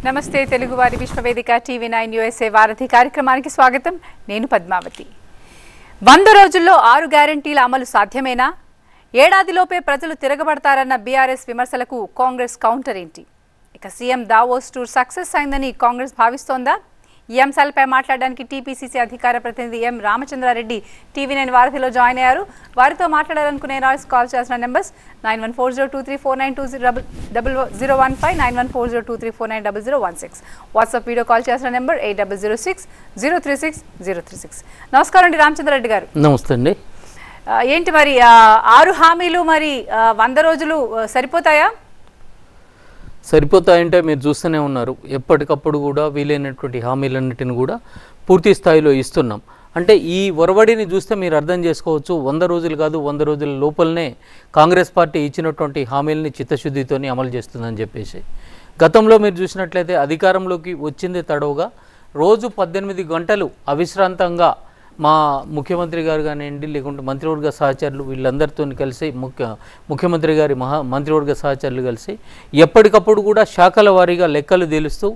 నమస్తే తెలుగువారి విశ్వవేదిక TV9 USA వారధి కార్యక్రమానికి స్వాగతం. నేను పద్మావతి. 100 రోజుల్లో 6 గ్యారెంటీల అమలు సాధ్యమేనా? ఏడాదిలోపే ప్రజలు తిరగబడతారన్న బీఆర్ఎస్ విమర్శలకు కాంగ్రెస్ కౌంటర్ ఏంటి? ఇక సీఎం దావోస్ టూర్ సక్సెస్ అయిందని కాంగ్రెస్ భావిస్తోందా? ఈ అంశాలపై మాట్లాడడానికి టీపీసీసీ అధికార ప్రతినిధి ఎం రామచంద్రారెడ్డి టీవీ9 వారధిలో జాయిన్ అయ్యారు. వారితో మాట్లాడాలనుకునే కాల్ చేసిన నెంబర్స్ 914023492015 914023490016. వాట్సాప్ వీడియో కాల్ చేసిన నెంబర్ 8006036036. నమస్కారం అండి రామచంద్రారెడ్డి గారు. నమస్తే అండి. ఏంటి మరి 6 హామీలు మరి 100 రోజులు సరిపోతాయా? సరిపోతాయంటే మీరు చూస్తూనే ఉన్నారు, ఎప్పటికప్పుడు కూడా వీలైనటువంటి హామీలన్నిటిని కూడా పూర్తి స్థాయిలో ఇస్తున్నాం. అంటే ఈ ఒరవడిని చూస్తే మీరు అర్థం చేసుకోవచ్చు, 100 రోజులు కాదు 100 రోజుల లోపలనే కాంగ్రెస్ పార్టీ ఇచ్చినటువంటి హామీలని చిత్తశుద్ధితోని అమలు చేస్తుందని చెప్పేసి. గతంలో మీరు చూసినట్లయితే అధికారంలోకి వచ్చింది తడవుగా రోజు 18 గంటలు అవిశ్రాంతంగా మా ముఖ్యమంత్రి గారు కానివ్వండి, లేకుంటే మంత్రివర్గ సహచరులు వీళ్ళందరితో కలిసి ముఖ్యమంత్రి గారి మంత్రివర్గ సహచరులు కలిసి ఎప్పటికప్పుడు కూడా శాఖల వారీగా లెక్కలు తేలుస్తూ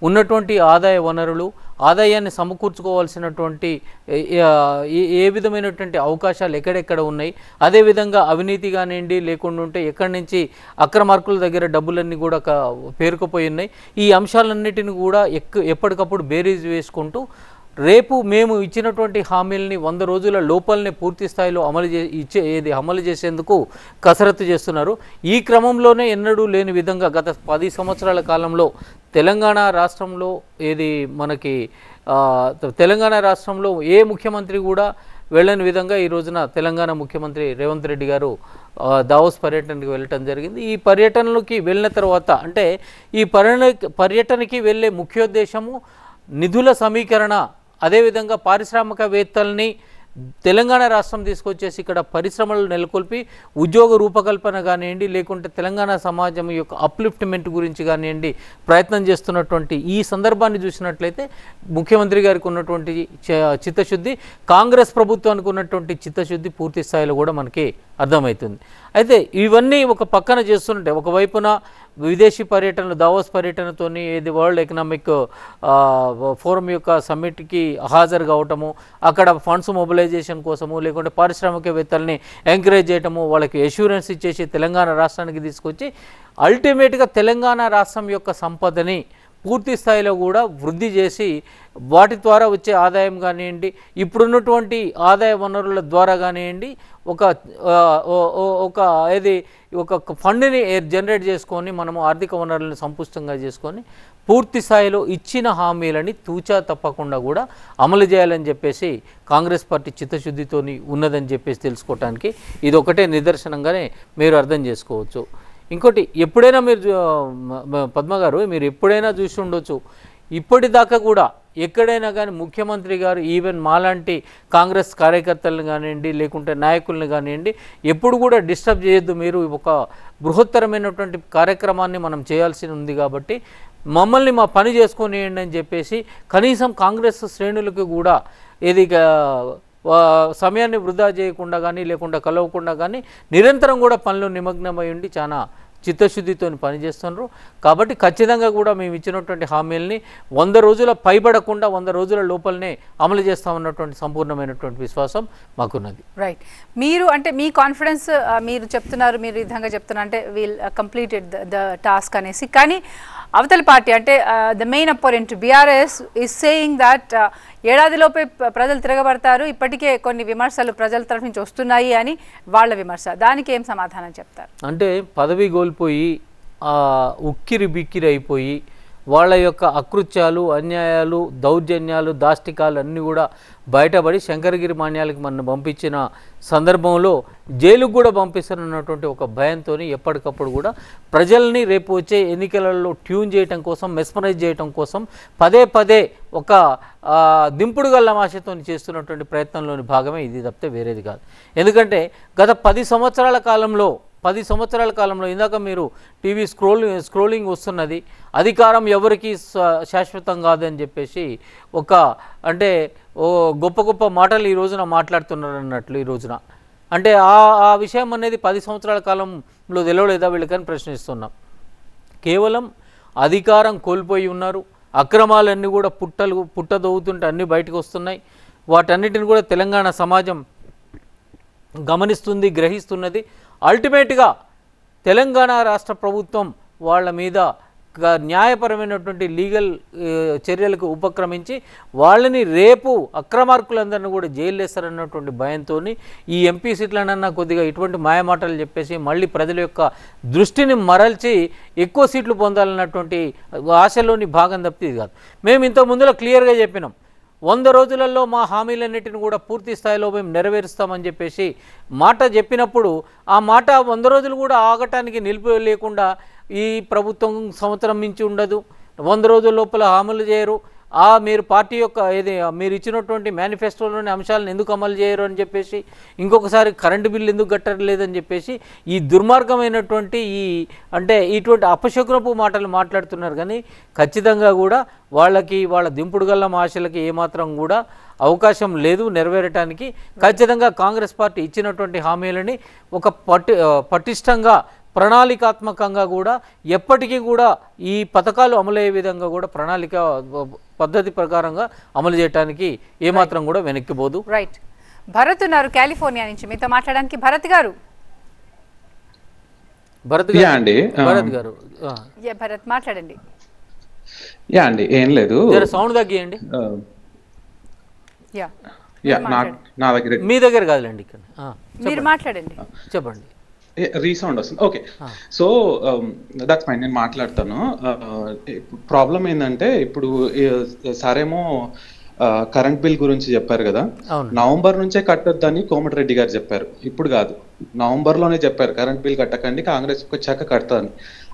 ఉన్నటువంటి ఆదాయ వనరులు, ఆదాయాన్ని సమకూర్చుకోవాల్సినటువంటి ఏ విధమైనటువంటి అవకాశాలు ఎక్కడెక్కడ ఉన్నాయి, అదేవిధంగా అవినీతి కానివ్వండి లేకుండా ఉంటే ఎక్కడి నుంచి అక్రమార్కుల దగ్గర డబ్బులన్నీ కూడా పేరుకుపోయి ఉన్నాయి. ఈ అంశాలన్నిటిని కూడా ఎప్పటికప్పుడు బేరీజ్ వేసుకుంటూ రేపు మేము ఇచ్చినటువంటి హామీలని 100 రోజుల లోపలనే పూర్తి స్థాయిలో అమలు చేసేందుకు కసరత్తు చేస్తున్నారు. ఈ క్రమంలోనే ఎన్నడూ లేని విధంగా గత 10 సంవత్సరాల కాలంలో తెలంగాణ రాష్ట్రంలో తెలంగాణ రాష్ట్రంలో ఏ ముఖ్యమంత్రి కూడా వెళ్ళని విధంగా ఈ రోజున తెలంగాణ ముఖ్యమంత్రి రేవంత్ రెడ్డి గారు దావోస్ పర్యటనకి వెళ్ళటం జరిగింది. ఈ పర్యటనలోకి వెళ్ళిన తర్వాత అంటే ఈ పర్యటనకి వెళ్ళే ముఖ్యోద్దేశము నిధుల సమీకరణ, అదేవిధంగా పారిశ్రామికవేత్తల్ని తెలంగాణ రాష్ట్రం తీసుకొచ్చేసి ఇక్కడ పరిశ్రమలు నెలకొల్పి ఉద్యోగ రూపకల్పన కానివ్వండి, లేకుంటే తెలంగాణ సమాజం యొక్క అప్లిఫ్ట్మెంట్ గురించి కానివ్వండి ప్రయత్నం చేస్తున్నటువంటి ఈ సందర్భాన్ని చూసినట్లయితే ముఖ్యమంత్రి గారికి ఉన్నటువంటి చిత్తశుద్ధి, కాంగ్రెస్ ప్రభుత్వానికి ఉన్నటువంటి చిత్తశుద్ధి పూర్తి స్థాయిలో కూడా మనకి అర్థమవుతుంది. అయితే ఇవన్నీ ఒక పక్కన చేస్తుంటే ఒకవైపున విదేశీ పర్యటనలు, దావోస్ పర్యటనతోని ఇది వరల్డ్ ఎకనామిక్ ఫోరం యొక్క సమ్మిట్కి హాజరు కావటము, అక్కడ ఫండ్స్ మొబిలైజేషన్ కోసము లేకుంటే పారిశ్రామికవేత్తల్ని ఎంకరేజ్ చేయటము, వాళ్ళకి అష్యూరెన్స్ ఇచ్చేసి తెలంగాణ రాష్ట్రానికి తీసుకొచ్చి అల్టిమేట్గా తెలంగాణ రాష్ట్రం యొక్క సంపదని పూర్తి స్థాయిలో కూడా వృద్ధి చేసి వాటి ద్వారా వచ్చే ఆదాయం కానివ్వండి, ఇప్పుడున్నటువంటి ఆదాయ వనరుల ద్వారా కానివ్వండి ఒక ఫండ్ని జనరేట్ చేసుకొని మనము ఆర్థిక వనరులను సంపుష్టంగా చేసుకొని పూర్తి స్థాయిలో ఇచ్చిన హామీలని తూచా తప్పకుండా కూడా అమలు చేయాలని చెప్పేసి కాంగ్రెస్ పార్టీ చిత్తశుద్ధితో ఉన్నదని చెప్పేసి తెలుసుకోవటానికి ఇది ఒకటే నిదర్శనంగానే మీరు అర్థం చేసుకోవచ్చు. ఇంకోటి, ఎప్పుడైనా మీరు పద్మ గారు మీరు ఎప్పుడైనా చూసి ఉండొచ్చు, ఇప్పటిదాకా కూడా ఎక్కడైనా కానీ ముఖ్యమంత్రి గారు ఈవెన్ మాలాంటి కాంగ్రెస్ కార్యకర్తలను కానివ్వండి లేకుంటే నాయకులను కానివ్వండి ఎప్పుడు కూడా డిస్టర్బ్ చేయొద్దు, మీరు ఒక బృహత్తరమైనటువంటి కార్యక్రమాన్ని మనం చేయాల్సి ఉంది కాబట్టి మమ్మల్ని మా పని చేసుకొనియండి అని చెప్పేసి కనీసం కాంగ్రెస్ శ్రేణులకు కూడా ఇది సమయాన్ని వృధా చేయకుండా కానీ లేకుండా కలవకుండా కానీ నిరంతరం కూడా పనులు నిమగ్నమై ఉండి చాలా చిత్తశుద్ధితో పనిచేస్తున్నారు. కాబట్టి ఖచ్చితంగా కూడా మేము ఇచ్చినటువంటి హామీలని 100 రోజుల పైబడకుండా 100 రోజుల లోపలనే అమలు చేస్తామన్నటువంటి సంపూర్ణమైనటువంటి విశ్వాసం మాకున్నది. రైట్, మీరు అంటే మీ కాన్ఫిడెన్స్ మీరు చెప్తున్నారు, మీరు ఈ విధంగా చెప్తున్నారు అంటే వీల్ కంప్లీటెడ్ ద టాస్క్ అనేసి. కానీ అవతల పార్టీ అంటే the main opponent BRS is saying that ఏడాదిలోపే ప్రజలు తిరగబడతారు, ఇప్పటికే కొన్ని విమర్శలు ప్రజల తరఫు నుంచి వస్తున్నాయి అని వాళ్ళ విమర్శ. దానికి ఏం సమాధానం చెప్తారు? అంటే పదవి కోల్పోయి ఉక్కిరి బిక్కిరి అయిపోయి వాళ్ళ యొక్క అకృత్యాలు, అన్యాయాలు, దౌర్జన్యాలు, దాష్టికాలు అన్నీ కూడా బయటపడి శంకరగిరి మాన్యాలకు మనం పంపించిన సందర్భంలో జైలుకు కూడా పంపిస్తారన్నటువంటి ఒక భయంతో ఎప్పటికప్పుడు కూడా ప్రజల్ని రేపు వచ్చే ఎన్నికలలో ట్యూన్ చేయటం కోసం, మెస్మరైజ్ చేయటం కోసం పదే పదే ఒక దింపుడు గల్ల ఆశతో చేస్తున్నటువంటి ప్రయత్నంలోని భాగమే ఇది, తప్పితే వేరేది కాదు. ఎందుకంటే గత 10 సంవత్సరాల కాలంలో ఇందాక మీరు టీవీ స్క్రోలింగ్ వస్తున్నది, అధికారం ఎవరికి శాశ్వతం కాదని చెప్పేసి ఒక అంటే గొప్ప గొప్ప మాటలు ఈ రోజున మాట్లాడుతున్నారు అన్నట్లు. ఈ రోజున అంటే ఆ విషయం అనేది 10 సంవత్సరాల కాలంలో తెలియలేదా వీళ్ళకని ప్రశ్నిస్తున్నాం. కేవలం అధికారం కోల్పోయి ఉన్నారు. అక్రమాలన్నీ కూడా పుట్టదవుతుంటే అన్నీ బయటకు వస్తున్నాయి. వాటన్నిటిని కూడా తెలంగాణ సమాజం గమనిస్తుంది, గ్రహిస్తున్నది. అల్టిమేట్గా తెలంగాణ రాష్ట్ర ప్రభుత్వం వాళ్ళ మీద న్యాయపరమైనటువంటి లీగల్ చర్యలకు ఉపక్రమించి వాళ్ళని రేపు అక్రమార్కులందరినీ కూడా జైలు వేస్తారన్నటువంటి భయంతో ఈ ఎంపీ సీట్లనన్నా కొద్దిగా ఇటువంటి మాయమాటలు చెప్పేసి మళ్ళీ ప్రజల యొక్క దృష్టిని మరల్చి ఎక్కువ సీట్లు పొందాలన్నటువంటి ఆశలోని భాగం తప్పితే ఇది కాదు. మేము ఇంత ముందులో క్లియర్గా చెప్పినాం, 100 రోజులలో మా హామీలన్నిటిని కూడా పూర్తి స్థాయిలో మేము నెరవేరుస్తామని చెప్పేసి మాట చెప్పినప్పుడు ఆ మాట 100 రోజులు కూడా ఆగటానికి నిలిపి లేకుండా ఈ ప్రభుత్వం సంవత్సరం మించి ఉండదు, 100 రోజుల లోపల అమలు చేయరు, మీరు పార్టీ యొక్క మీరు ఇచ్చినటువంటి మేనిఫెస్టోలోని అంశాలను ఎందుకు అమలు చేయరు అని చెప్పేసి, ఇంకొకసారి కరెంటు బిల్లు ఎందుకు కట్టలేదని చెప్పేసి ఈ దుర్మార్గమైనటువంటి ఇటువంటి అపశకునపు మాటలు మాట్లాడుతున్నారు. కానీ ఖచ్చితంగా కూడా వాళ్ళ దింపుడు గల్ల ఆశలకి ఏమాత్రం కూడా అవకాశం లేదు నెరవేరటానికి. ఖచ్చితంగా కాంగ్రెస్ పార్టీ ఇచ్చినటువంటి హామీలని ఒక పటిష్టంగా ప్రణాళికాత్మకంగా కూడా ఎప్పటికీ కూడా ఈ పథకాలు అమలయ్యే విధంగా కూడా ప్రణాళిక పద్ధతి ప్రకారంగా అమలు చేయడానికి ఏమాత్రం కూడా వెనక్కిపోదు. రైట్. భరత్ ఉన్నారు కాలిఫోర్నియా నుంచి, మీతో మాట్లాడడానికి. భరత్ గారు భరత్ మాట్లాడండి. అండి ఏం లేదు, సౌండ్ తగ్గియండి. నా దగ్గర మీ దగ్గర కాదులేండి, ఇక్కడ మీరు మాట్లాడండి. చెప్పండి. రీసౌండ్ వస్తుంది. ఓకే, సో దట్స్ ఫైన్, నేను మాట్లాడతాను. ప్రాబ్లం ఏంటంటే ఇప్పుడు సారేమో కరెంట్ బిల్ గురించి చెప్పారు కదా, నవంబర్ నుంచే కట్టొద్దని కోమటిరెడ్డి గారు చెప్పారు. ఇప్పుడు కాదు, నవంబర్లోనే చెప్పారు కరెంట్ బిల్ కట్టకండి, కాంగ్రెస్ వచ్చాక కడతాను.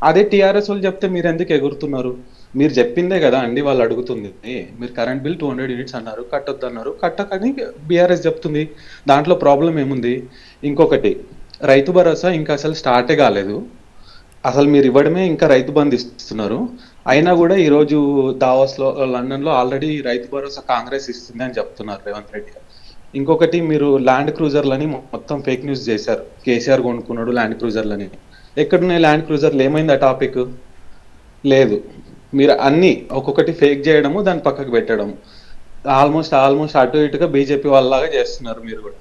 అదే టీఆర్ఎస్ వాళ్ళు చెప్తే మీరు ఎందుకు ఎగురుతున్నారు? మీరు చెప్పిందే కదా అండి వాళ్ళు అడుగుతుంది. మీరు కరెంట్ బిల్ 200 యూనిట్స్ అన్నారు, కట్టొద్దు అన్నారు, కట్టకని బీఆర్ఎస్ చెప్తుంది. దాంట్లో ప్రాబ్లం ఏముంది? ఇంకొకటి, రైతు భరోసా ఇంకా అసలు స్టార్టే కాలేదు. అసలు మీరు ఇవ్వడమే ఇంకా రైతు బంధు ఇస్తున్నారు. అయినా కూడా ఈరోజు దావోస్లో, లండన్లో ఆల్రెడీ రైతు భరోసా కాంగ్రెస్ ఇస్తుంది అని చెప్తున్నారు రేవంత్ రెడ్డి గారు. ఇంకొకటి, మీరు ల్యాండ్ క్రూజర్లని మొత్తం ఫేక్ న్యూస్ చేశారు. కేసీఆర్ కొనుక్కున్నాడు ల్యాండ్ క్రూజర్లని. ఎక్కడున్నాయి ల్యాండ్ క్రూజర్లు? ఏమైంది ఆ టాపిక్? లేదు. మీరు అన్ని ఒక్కొక్కటి ఫేక్ చేయడము, దాన్ని పక్కకు పెట్టడము, ఆల్మోస్ట్ అటు ఇటుగా బీజేపీ వాళ్ళలాగా చేస్తున్నారు మీరు కూడా.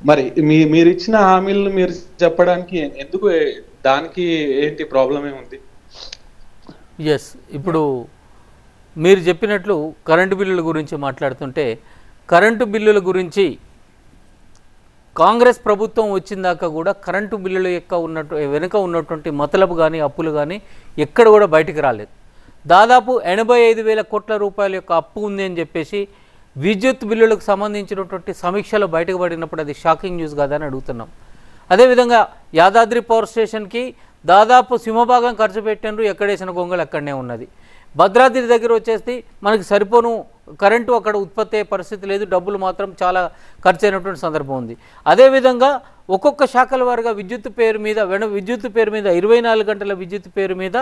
మరి మీరు ఇచ్చిన హామీలను మీరు చెప్పడానికి ఎందుకు, దానికి ఏంటి ప్రాబ్లం ఏముంది? ఎస్, ఇప్పుడు మీరు చెప్పినట్లు కరెంటు బిల్లుల గురించి మాట్లాడుతుంటే, కరెంటు బిల్లుల గురించి కాంగ్రెస్ ప్రభుత్వం వచ్చిందాక కూడా కరెంటు బిల్లుల యొక్క వెనుక ఉన్నటువంటి మతలబు కానీ అప్పులు కానీ ఎక్కడ కూడా బయటికి రాలేదు. దాదాపు 85,000 కోట్ల రూపాయల యొక్క అప్పు ఉంది అని చెప్పేసి విద్యుత్ బిల్లులకు సంబంధించినటువంటి సమీక్షలో బయటపడినప్పుడు అది షాకింగ్ న్యూస్ కాదని అడుగుతున్నాం. అదేవిధంగా యాదాద్రి పవర్ స్టేషన్కి దాదాపు సింహభాగం ఖర్చు పెట్టినారు, ఎక్కడేసిన గొంగలు అక్కడనే ఉన్నది. భద్రాద్రి దగ్గర వచ్చేసి మనకి సరిపోను కరెంటు అక్కడ ఉత్పత్తి అయ్యే పరిస్థితి లేదు, డబ్బులు మాత్రం చాలా ఖర్చు అయినటువంటి సందర్భం ఉంది. అదేవిధంగా ఒక్కొక్క శాఖల వారుగా విద్యుత్ పేరు మీద 24 గంటల విద్యుత్ పేరు మీద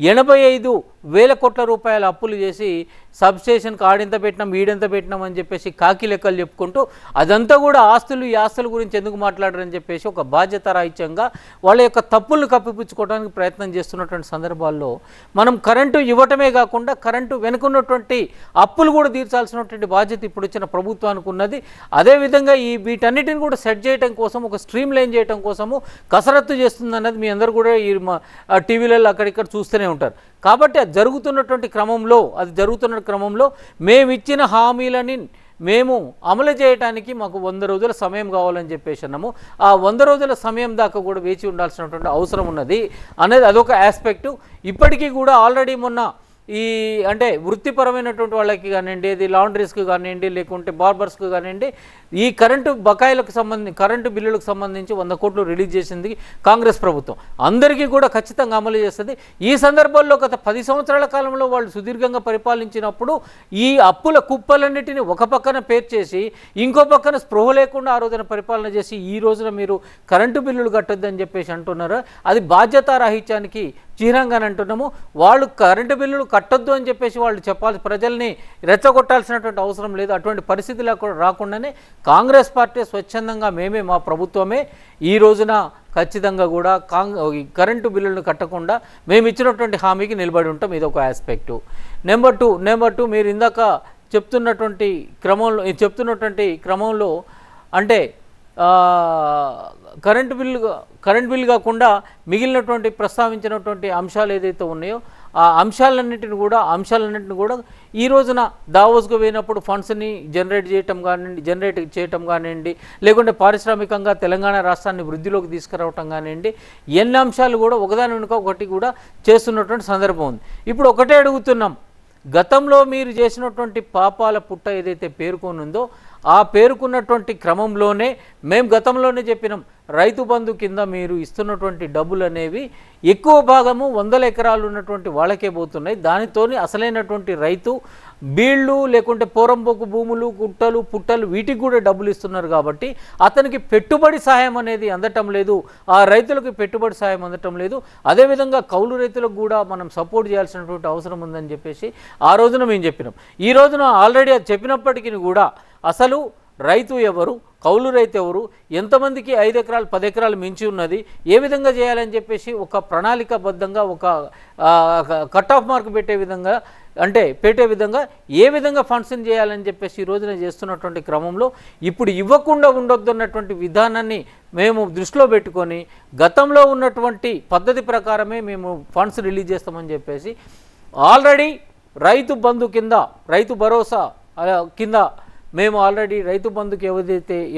85,000 కోట్ల రూపాయల అప్పులు చేసి సబ్స్టేషన్కి ఆడింత పెట్టినాం ఈడెంత పెట్టినాం అని చెప్పేసి కాకి లెక్కలు చెప్పుకుంటూ అదంతా కూడా ఈ ఆస్తుల గురించి ఎందుకు మాట్లాడరని చెప్పేసి ఒక బాధ్యత రాహిత్యంగా వాళ్ళ యొక్క తప్పులను కప్పిపుచ్చుకోవడానికి ప్రయత్నం చేస్తున్నటువంటి సందర్భాల్లో మనం కరెంటు ఇవ్వటమే కాకుండా కరెంటు వెనుకున్నటువంటి అప్పులు కూడా తీర్చాల్సినటువంటి బాధ్యత ఇప్పుడు వచ్చిన ప్రభుత్వానికి ఉన్నది. అదేవిధంగా వీటన్నిటిని కూడా సెట్ చేయడం కోసం, ఒక స్ట్రీమ్ లైన్ చేయడం కోసము కసరత్తు చేస్తుందన్నది మీ అందరూ కూడా ఈ టీవీలలో అక్కడిక్కడ చూస్తూనే ఉంటారు. కాబట్టి అది జరుగుతున్న క్రమంలో మేము ఇచ్చిన హామీలని మేము అమలు చేయడానికి మాకు 100 రోజుల సమయం కావాలని చెప్పేసి అన్నాము. ఆ 100 రోజుల సమయం దాకా కూడా వేచి ఉండాల్సినటువంటి అవసరం ఉన్నది అనేది అదొక ఆస్పెక్టు. ఇప్పటికీ కూడా ఆల్రెడీ మొన్న అంటే వృత్తిపరమైనటువంటి వాళ్ళకి కానివ్వండి, ఇది లాండ్రీస్కి కానివ్వండి, లేకుంటే బార్బర్స్కి కానివ్వండి, ఈ కరెంటు బిల్లులకు సంబంధించి 100 కోట్లు రిలీజ్ చేసింది కాంగ్రెస్ ప్రభుత్వం. అందరికీ కూడా ఖచ్చితంగా అమలు చేస్తుంది. ఈ సందర్భంలో గత 10 సంవత్సరాల కాలంలో వాళ్ళు సుదీర్ఘంగా పరిపాలించినప్పుడు ఈ అప్పుల కుప్పలన్నిటిని ఒక పక్కన పేర్చేసి ఇంకో పక్కన స్పృహ లేకుండా ఆ రోజున పరిపాలన చేసి ఈ రోజున మీరు కరెంటు బిల్లులు కట్టొద్దని చెప్పేసి అంటున్నారు. అది బాధ్యతారాహిత్యానికి చిహ్నంగా అంటున్నాము. వాళ్ళు కరెంటు బిల్లులు కట్టొద్దు అని చెప్పేసి వాళ్ళు చెప్పాలి, ప్రజల్ని రెచ్చగొట్టాల్సినటువంటి అవసరం లేదు. అటువంటి పరిస్థితి రాకుండానే కాంగ్రెస్ పార్టీ స్వచ్ఛందంగా మా ప్రభుత్వమే ఈ రోజున ఖచ్చితంగా కూడా కరెంటు బిల్లులను కట్టకుండా మేము ఇచ్చినటువంటి హామీకి నిలబడి ఉంటాం. ఇది ఒక ఆస్పెక్టు. నెంబర్ టూ మీరు ఇందాక చెప్తున్నటువంటి క్రమంలో అంటే కరెంట్ బిల్లు కాకుండా మిగిలినటువంటి ప్రస్తావించినటువంటి అంశాలు ఏదైతే ఉన్నాయో ఆ అంశాలన్నింటిని కూడా ఈ రోజున దావోస్కు పోయినప్పుడు ఫండ్స్ని జనరేట్ చేయటం కానివ్వండి, లేకుంటే పారిశ్రామికంగా తెలంగాణ రాష్ట్రాన్ని వృద్ధిలోకి తీసుకురావటం కానివ్వండి, ఎన్ని అంశాలు కూడా ఒకదాని వెనుక ఒకటి కూడా చేస్తున్నటువంటి సందర్భం ఉంది. ఇప్పుడు ఒకటే అడుగుతున్నాం, గతంలో మీరు చేసినటువంటి పాపాల పుట్ట ఏదైతే పేర్కొనుందో ఆ పేర్కొన్నటువంటి క్రమంలోనే మేము గతంలోనే చెప్పినాం, రైతు బంధు కింద మీరు ఇస్తున్నటువంటి డబ్బులు అనేవి ఎక్కువ భాగము 100 ఎకరాలు ఉన్నటువంటి వాళ్ళకే పోతున్నాయి. దానితోని అసలైనటువంటి రైతు బీళ్లు లేకుంటే పోరంబోకు భూములు, గుట్టలు, పుట్టలు వీటికి కూడా డబ్బులు ఇస్తున్నారు కాబట్టి అతనికి పెట్టుబడి సాయం అనేది అందటం లేదు. ఆ రైతులకు పెట్టుబడి సాయం అందటం లేదు. అదేవిధంగా కౌలు రైతులకు కూడా మనం సపోర్ట్ చేయాల్సినటువంటి అవసరం ఉందని చెప్పేసి ఆ రోజున మేము చెప్పినాం. ఈ రోజున ఆల్రెడీ అది చెప్పినప్పటికీ కూడా అసలు రైతు ఎవరు, కౌలు రైతు ఎవరు, ఎంతమందికి 5 ఎకరాలు 10 ఎకరాలు మించి ఉన్నది, ఏ విధంగా చేయాలని చెప్పేసి ఒక ప్రణాళికాబద్ధంగా ఒక కట్ ఆఫ్ మార్క్ పెట్టే విధంగా ఏ విధంగా ఫండ్స్ని చేయాలని చెప్పేసి ఈ రోజున చేస్తున్నటువంటి క్రమంలో ఇప్పుడు ఇవ్వకుండా ఉండొద్దు అన్నటువంటి విధానాన్ని మేము దృష్టిలో పెట్టుకొని గతంలో ఉన్నటువంటి పద్ధతి ప్రకారమే మేము ఫండ్స్ రిలీజ్ చేస్తామని చెప్పేసి ఆల్రెడీ రైతు బంధు కింద, రైతు భరోసా కింద మేము ఆల్రెడీ రైతు బంధుకి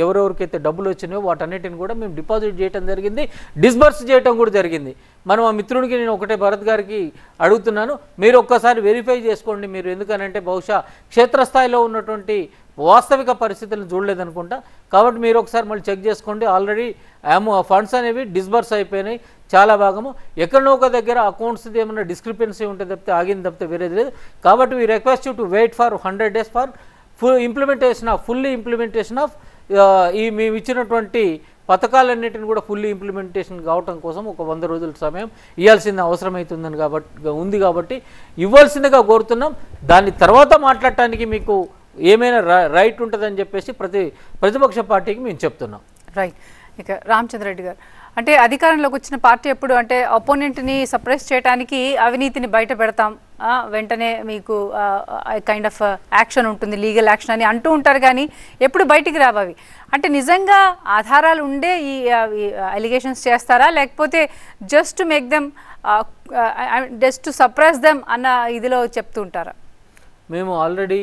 ఎవరెవరికైతే డబ్బులు వచ్చినాయో వాటన్నిటిని కూడా మేము డిపాజిట్ చేయడం జరిగింది, డిస్బర్స్ చేయడం కూడా జరిగింది. మనం ఆ మిత్రుడికి నేను ఒకటే భరత్ గారికి అడుగుతున్నాను, మీరు ఒక్కసారి వెరిఫై చేసుకోండి. మీరు ఎందుకనంటే బహుశా క్షేత్రస్థాయిలో ఉన్నటువంటి వాస్తవిక పరిస్థితులను చూడలేదనుకుంటా. కాబట్టి మీరు ఒకసారి మళ్ళీ చెక్ చేసుకోండి. ఆల్రెడీ ఫండ్స్ అనేవి డిస్బర్స్ అయిపోయినాయి చాలా భాగము. ఎక్కడో ఒక దగ్గర అకౌంట్స్ ఏమైనా డిస్క్రిపెన్సీ ఉంటే తప్పితే వేరేది లేదు. కాబట్టి we request you to wait for 100 days for fully implementation of ఈ మేము ఇచ్చినటువంటి పథకాలన్నిటిని కూడా ఫుల్లీ ఇంప్లిమెంటేషన్ కావటం కోసం ఒక 100 రోజుల సమయం ఇవ్వాల్సిన అవసరం అవుతుందని కాబట్టి ఇవ్వాల్సిందిగా కోరుతున్నాం. దాని తర్వాత మాట్లాడటానికి మీకు ఏమైనా రైట్ ఉంటుందని చెప్పేసి ప్రతిపక్ష పార్టీకి మేము చెప్తున్నాం. రైట్. ఇక రామచంద్రరెడ్డి గారు, అంటే అధికారంలోకి వచ్చిన పార్టీ ఎప్పుడు అంటే అపోనెంట్ని సప్రెస్ చేయడానికి అవినీతిని బయట పెడతాం, వెంటనే మీకు కైండ్ ఆఫ్ యాక్షన్ ఉంటుంది, లీగల్ యాక్షన్ అని అంటూ ఉంటారు, కానీ ఎప్పుడు బయటికి రావవి. అంటే నిజంగా ఆధారాలు ఉండే ఈ అలిగేషన్స్ చేస్తారా, లేకపోతే just make them just to suppress them అన్న ఇదిలో చెప్తూ ఉంటారా? మేము ఆల్రెడీ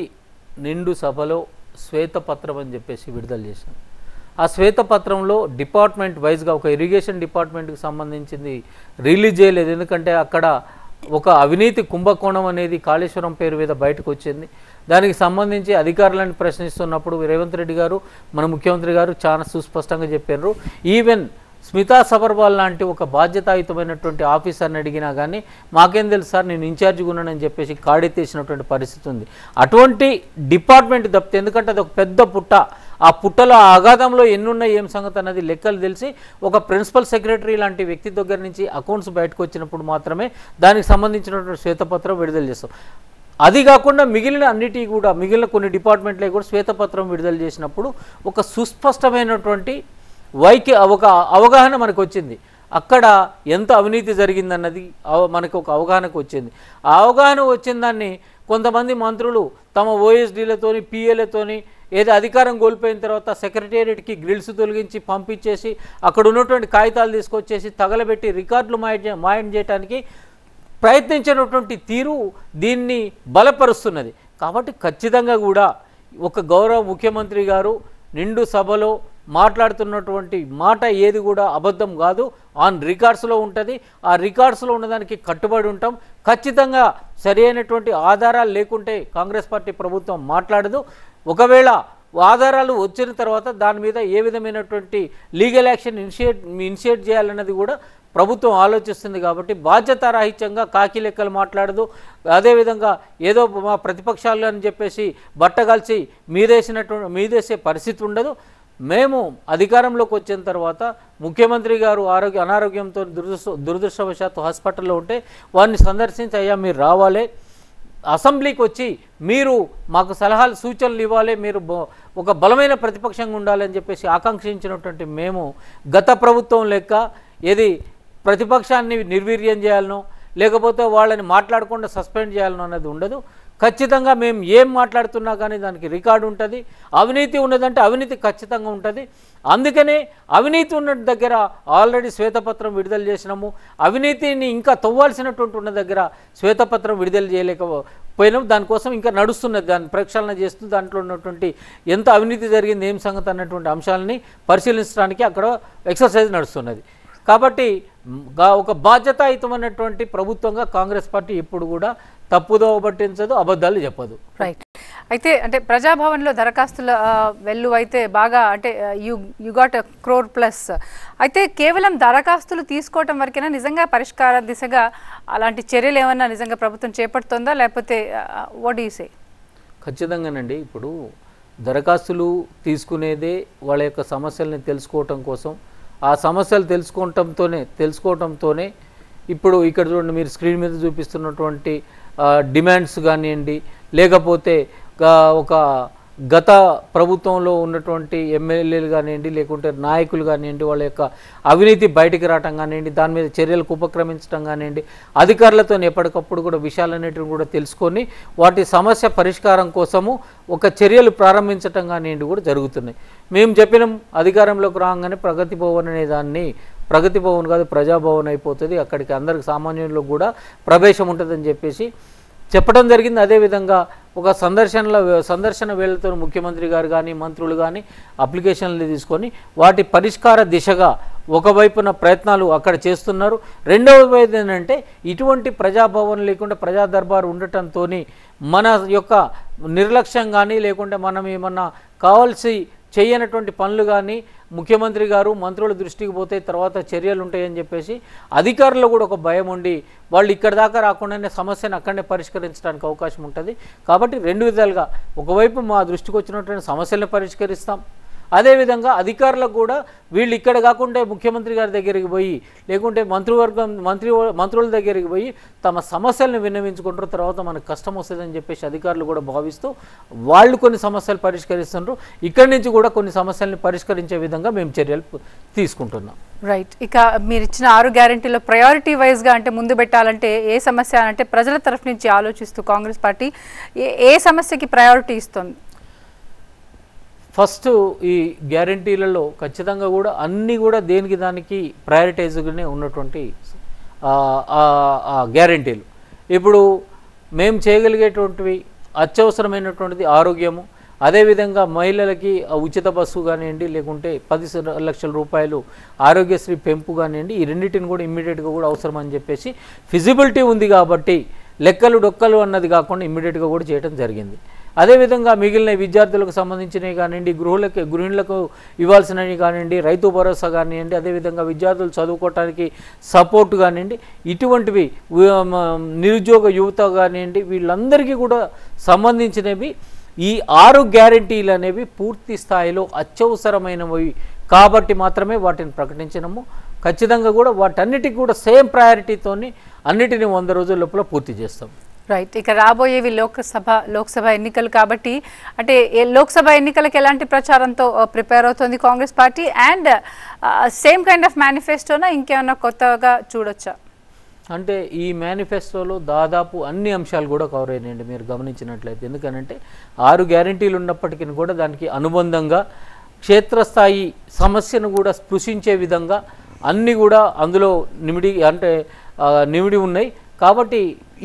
నిండు సభలో శ్వేతపత్రం అని చెప్పేసి విడుదల చేశాం. ఆ శ్వేతపత్రంలో డిపార్ట్మెంట్ వైజ్గా ఒక ఇరిగేషన్ డిపార్ట్మెంట్కి సంబంధించింది రిలీజ్ చేయలేదు. ఎందుకంటే అక్కడ ఒక అవినీతి కుంభకోణం అనేది కాళేశ్వరం పేరు మీద బయటకు వచ్చింది. దానికి సంబంధించి అధికారులను ప్రశ్నిస్తున్నప్పుడు రేవంత్ రెడ్డి గారు, మన ముఖ్యమంత్రి గారు చాలా సుస్పష్టంగా చెప్పారు. ఈవెన్ స్మితా సబర్వాల్ లాంటి ఒక బాధ్యతాయుతమైనటువంటి ఆఫీసర్ని అడిగినా కానీ మాకేం తెలుసు సార్, నేను ఇన్ఛార్జిగా ఉన్నానని చెప్పేసి కాడెత్తేసినటువంటి పరిస్థితి ఉంది. అటువంటి డిపార్ట్మెంట్ తప్పితే, ఎందుకంటే అది ఒక పెద్ద పుట్ట, ఆ పుట్టలో ఆ అగాధంలో ఎన్నున్నాయి ఏం సంగతి అన్నది లెక్కలు తెలిసి ఒక ప్రిన్సిపల్ సెక్రటరీ లాంటి వ్యక్తి దగ్గర నుంచి అకౌంట్స్ బయటకు వచ్చినప్పుడు మాత్రమే దానికి సంబంధించినటువంటి శ్వేతపత్రం విడుదల చేస్తాం. అది కాకుండా మిగిలిన కొన్ని డిపార్ట్మెంట్లే కూడా శ్వేతపత్రం విడుదల చేసినప్పుడు ఒక సుస్పష్టమైనటువంటి ఒక అవగాహన మనకు వచ్చింది. అక్కడ ఎంత అవినీతి జరిగిందన్నది మనకు ఒక అవగాహనకు వచ్చింది. ఆ అవగాహన వచ్చిన దాన్ని కొంతమంది మంత్రులు తమ ఓఎస్డీలతోని, పిఏలతోని ఏదో అధికారం కోల్పోయిన తర్వాత సెక్రటేరియట్కి గ్రిల్స్ తొలగించి పంపించేసి అక్కడ ఉన్నటువంటి కాగితాలు తీసుకొచ్చేసి తగలబెట్టి రికార్డులు మాయం చేయడానికి ప్రయత్నించినటువంటి తీరు దీన్ని బలపరుస్తున్నది. కాబట్టి ఖచ్చితంగా కూడా ఒక గౌరవ ముఖ్యమంత్రి గారు నిండు సభలో మాట్లాడుతున్నటువంటి మాట ఏది కూడా అబద్ధం కాదు, ఆన్ రికార్డ్స్లో ఉంటుంది. ఆ రికార్డ్స్లో ఉన్నదానికి కట్టుబడి ఉంటాం. ఖచ్చితంగా సరి అయినటువంటి ఆధారాలు లేకుంటే కాంగ్రెస్ పార్టీ ప్రభుత్వం మాట్లాడదు. ఒకవేళ ఆధారాలు వచ్చిన తర్వాత దాని మీద ఏ విధమైనటువంటి లీగల్ యాక్షన్ ఇనిషియేట్ చేయాలన్నది కూడా ప్రభుత్వం ఆలోచిస్తుంది. కాబట్టి బాధ్యతారాహిత్యంగా కాకి లెక్కలు మాట్లాడదు. అదేవిధంగా ఏదో మా ప్రతిపక్షాలు అని చెప్పేసి బట్టగలిసి మీదేసే పరిస్థితి ఉండదు. మేము అధికారంలోకి వచ్చిన తర్వాత ముఖ్యమంత్రి గారు అనారోగ్యంతో దురదృష్టవశాత్తు హాస్పిటల్లో ఉంటే వారిని సందర్శించి, అయ్యా మీరు రావాలి, అసెంబ్లీకి వచ్చి మీరు మాకు సలహాలు సూచనలు ఇవ్వాలి, మీరు ఒక బలమైన ప్రతిపక్షంగా ఉండాలని చెప్పేసి ఆకాంక్షించినటువంటి మేము గత ప్రభుత్వం లెక్క ఏది ప్రతిపక్షాన్ని నిర్వీర్యం చేయాలనో లేకపోతే వాళ్ళని మాట్లాడకుండా సస్పెండ్ చేయాలనో అనేది ఉండదు. ఖచ్చితంగా మేము ఏం మాట్లాడుతున్నా కానీ దానికి రికార్డు ఉంటుంది. అవినీతి ఉన్నదంటే అవినీతి ఖచ్చితంగా ఉంటుంది. అందుకనే అవినీతి ఉన్న దగ్గర ఆల్రెడీ శ్వేతపత్రం విడుదల చేసినాము. అవినీతిని ఇంకా తవ్వాల్సినటువంటి ఉన్న దగ్గర శ్వేతపత్రం విడుదల చేయలేకపోయినాం. దానికోసం ఇంకా నడుస్తున్నది, దాన్ని ప్రక్షాళన చేస్తూ దాంట్లో ఉన్నటువంటి ఎంత అవినీతి జరిగింది, ఏం సంగతి అన్నటువంటి అంశాలని పరిశీలించడానికి అక్కడ ఎక్సర్సైజ్ నడుస్తున్నది. కాబట్టి ఒక బాధ్యతాయుతమైనటువంటి ప్రభుత్వంగా కాంగ్రెస్ పార్టీ ఎప్పుడు కూడా తప్పుదోవ పట్టించదు, అబద్ధాలు చెప్పదు. రైట్. అయితే అంటే ప్రజాభవన్లో దరఖాస్తుల వెల్లు అయితే బాగా అంటే యు గాట్ 1 crore ప్లస్. అయితే కేవలం దరఖాస్తులు తీసుకోవటం వరకైనా నిజంగా పరిష్కార దిశగా అలాంటి చర్యలు ఏమన్నా నిజంగా ప్రభుత్వం చేపడుతుందా, లేకపోతే వాట్ డు యు సే? ఖచ్చితంగానండి. ఇప్పుడు దరఖాస్తులు తీసుకునేదే వాళ్ళ యొక్క సమస్యల్ని తెలుసుకోవటం కోసం. ఆ సమస్యలు తెలుసుకోవటంతోనే ఇప్పుడు ఇక్కడ చూడండి, మీరు స్క్రీన్ మీద చూపిస్తున్నటువంటి డిమాండ్స్ కానివ్వండి, లేకపోతే ఒక గత ప్రభుత్వంలో ఉన్నటువంటి ఎమ్మెల్యేలు కానివ్వండి, లేకుంటే నాయకులు కానివ్వండి, వాళ్ళ యొక్క అవినీతి బయటికి రావటం కానివ్వండి, దాని మీద చర్యలకు ఉపక్రమించడం కానివ్వండి, అధికారులతో ఎప్పటికప్పుడు కూడా విషయాలన్నిటిని కూడా తెలుసుకొని వాటి సమస్య పరిష్కారం కోసము ఒక చర్యలు ప్రారంభించటం కానివ్వండి కూడా జరుగుతున్నాయి. మేము చెప్పినాం, అధికారంలోకి రాగానే ప్రగతి భవన్ అనే దాన్ని ప్రగతి భవన్ కాదు ప్రజాభవన్ అయిపోతుంది, అక్కడికి అందరికి సామాన్యులకు కూడా ప్రవేశం ఉంటుందని చెప్పేసి చెప్పడం జరిగింది. అదేవిధంగా ఒక సందర్శన వేళతో ముఖ్యమంత్రి గారు కానీ మంత్రులు కానీ అప్లికేషన్లు తీసుకొని వాటి పరిష్కార దిశగా ఒకవైపున ప్రయత్నాలు అక్కడ చేస్తున్నారు. రెండవ వైపు ఏంటంటే ఇటువంటి ప్రజాభవన్ లేకుండా ప్రజా దర్బారు ఉండటంతో మన యొక్క నిర్లక్ష్యం కానీ లేకుంటే మనం ఏమన్నా కావాల్సి చేయనటువంటి పనులు కానీ ముఖ్యమంత్రి గారు మంత్రుల దృష్టికి పోతే తర్వాత చర్యలు ఉంటాయని చెప్పేసి అధికారులు కూడా ఒక భయం ఉండి వాళ్ళు ఇక్కడ దాకా రాకుండానే సమస్యను అక్కడనే పరిష్కరించడానికి అవకాశం ఉంటుంది. కాబట్టి రెండు విధాలుగా, ఒకవైపు మా దృష్టికి వచ్చినటువంటి సమస్యలను పరిష్కరిస్తాం, అదేవిధంగా అధికారులకు కూడా వీళ్ళు ఇక్కడ కాకుండా ముఖ్యమంత్రి గారి దగ్గరికి పోయి లేకుంటే మంత్రుల దగ్గరికి పోయి తమ సమస్యలను విన్నవించుకుంటారు, తర్వాత మనకు కష్టం వస్తుందని చెప్పేసి అధికారులు కూడా భావిస్తూ వాళ్ళు కొన్ని సమస్యలు పరిష్కరిస్తున్నారు. ఇక్కడి నుంచి కూడా కొన్ని సమస్యలను పరిష్కరించే విధంగా మేము చర్యలు తీసుకుంటున్నాం. రైట్. ఇక మీరు ఇచ్చిన 6 గ్యారెంటీలో ప్రయారిటీ వైజ్గా అంటే ముందు పెట్టాలంటే ఏ సమస్య అంటే ప్రజల తరఫు నుంచి ఆలోచిస్తూ కాంగ్రెస్ పార్టీ ఏ సమస్యకి ప్రయారిటీ ఇస్తుంది? ఫస్ట్ ఈ గ్యారంటీలలో ఖచ్చితంగా కూడా అన్నీ కూడా దేనికి దానికి ప్రయారిటైజ్గానే ఉన్నటువంటి గ్యారంటీలు. ఇప్పుడు మేము చేయగలిగేటువంటివి అత్యవసరమైనటువంటిది ఆరోగ్యము, అదేవిధంగా మహిళలకి ఉచిత బస్సు కానివ్వండి, లేకుంటే 10 లక్షల రూపాయలు ఆరోగ్యశ్రీ పెంపు కానివ్వండి, ఈ రెండింటిని కూడా ఇమ్మీడియట్గా కూడా అవసరం అని చెప్పేసి ఫిజిబిలిటీ ఉంది కాబట్టి లెక్కలు డొక్కలు అన్నది కాకుండా ఇమ్మీడియట్గా కూడా చేయడం జరిగింది. అదేవిధంగా మిగిలిన విద్యార్థులకు సంబంధించినవి కానివ్వండి, గృహిణులకు ఇవ్వాల్సినవి కానివ్వండి, రైతు భరోసా కానివ్వండి, అదేవిధంగా విద్యార్థులు చదువుకోవటానికి సపోర్ట్ కానివ్వండి, ఇటువంటివి నిరుద్యోగ యువత కానివ్వండి, వీళ్ళందరికీ కూడా సంబంధించినవి ఈ 6 గ్యారెంటీలు అనేవి పూర్తి స్థాయిలో అత్యవసరమైనవి కాబట్టి మాత్రమే వాటిని ప్రకటించినాము. ఖచ్చితంగా కూడా వాటన్నిటికీ కూడా సేమ్ ప్రయారిటీతోని అన్నిటిని 100 రోజుల లోపల పూర్తి చేస్తాం. రైట్. ఇక రాబోయేవి లోక్సభ ఎన్నికలు కాబట్టి అంటే లోక్సభ ఎన్నికలకు ఎలాంటి ప్రచారంతో ప్రిపేర్ అవుతుంది Congress party, and same kind of మేనిఫెస్టోనా ఇంకేమన్నా కొత్తగా చూడొచ్చా? అంటే ఈ మేనిఫెస్టోలో దాదాపు అన్ని అంశాలు కూడా కవర్ అయినాయండి మీరు గమనించినట్లయితే. ఎందుకనంటే 6 గ్యారెంటీలు ఉన్నప్పటికీ కూడా దానికి అనుబంధంగా క్షేత్రస్థాయి సమస్యను కూడా స్పృశించే విధంగా అన్నీ కూడా అందులో నిమిడి ఉన్నాయి. కాబట్టి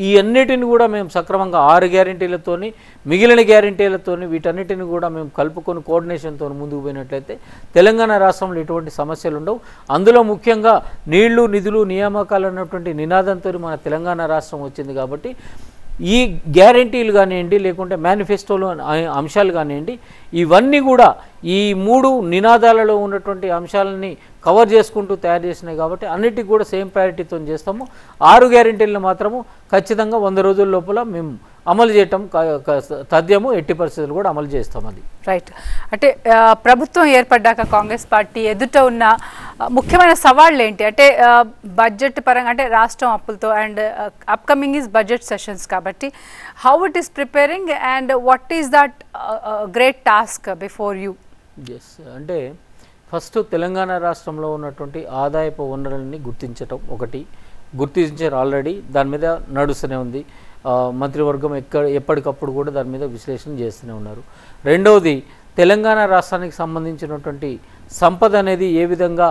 ఈ అన్నిటిని కూడా మేము సక్రమంగా 6 గ్యారెంటీలతోని మిగిలిన గ్యారెంటీలతోని వీటన్నిటిని కూడా మేము కలుపుకొని కోఆర్డినేషన్తో ముందుకు పోయినట్లయితే తెలంగాణ రాష్ట్రంలో ఎటువంటి సమస్యలు ఉండవు. అందులో ముఖ్యంగా నీళ్లు నిధులు నియామకాలు అన్నటువంటి నినాదంతో మన తెలంగాణ రాష్ట్రం వచ్చింది. కాబట్టి ఈ గ్యారెంటీలు కానివ్వండి లేకుంటే మేనిఫెస్టోలో అంశాలు కానివ్వండి, ఇవన్నీ కూడా ఈ 3 నినాదాలలో ఉన్నటువంటి అంశాలని కవర్ చేసుకుంటూ తయారు చేసినాయి. కాబట్టి అన్నిటికీ కూడా సేమ్ ప్రయారిటీతో చేస్తాము. 6 గ్యారెంటీలను మాత్రము ఖచ్చితంగా 100 రోజుల లోపల మేము అమలు చేయటం తథ్యము, ఎట్టి పరిస్థితులు కూడా అమలు చేస్తాం. అది రైట్. అంటే ప్రభుత్వం ఏర్పడ్డాక కాంగ్రెస్ పార్టీ ఎదుట ఉన్న ముఖ్యమైన సవాళ్ళు ఏంటి అంటే బడ్జెట్ పరంగా అంటే రాష్ట్రం అప్పులతో and upcoming is budget sessions కాబట్టి how it is preparing and what is that great task before you? Yes, అంటే ఫస్ట్ తెలంగాణ రాష్ట్రంలో ఉన్నటువంటి ఆదాయపు వనరులని గుర్తించటం ఒకటి, గుర్తించారు ఆల్రెడీ, దాని మీద నడుస్తూనే ఉంది. మంత్రివర్గం ఎప్పటికప్పుడు కూడా దాని మీద విశ్లేషణ చేస్తూనే ఉన్నారు. రెండవది, తెలంగాణ రాష్ట్రానికి సంబంధించినటువంటి సంపద అనేది ఏ విధంగా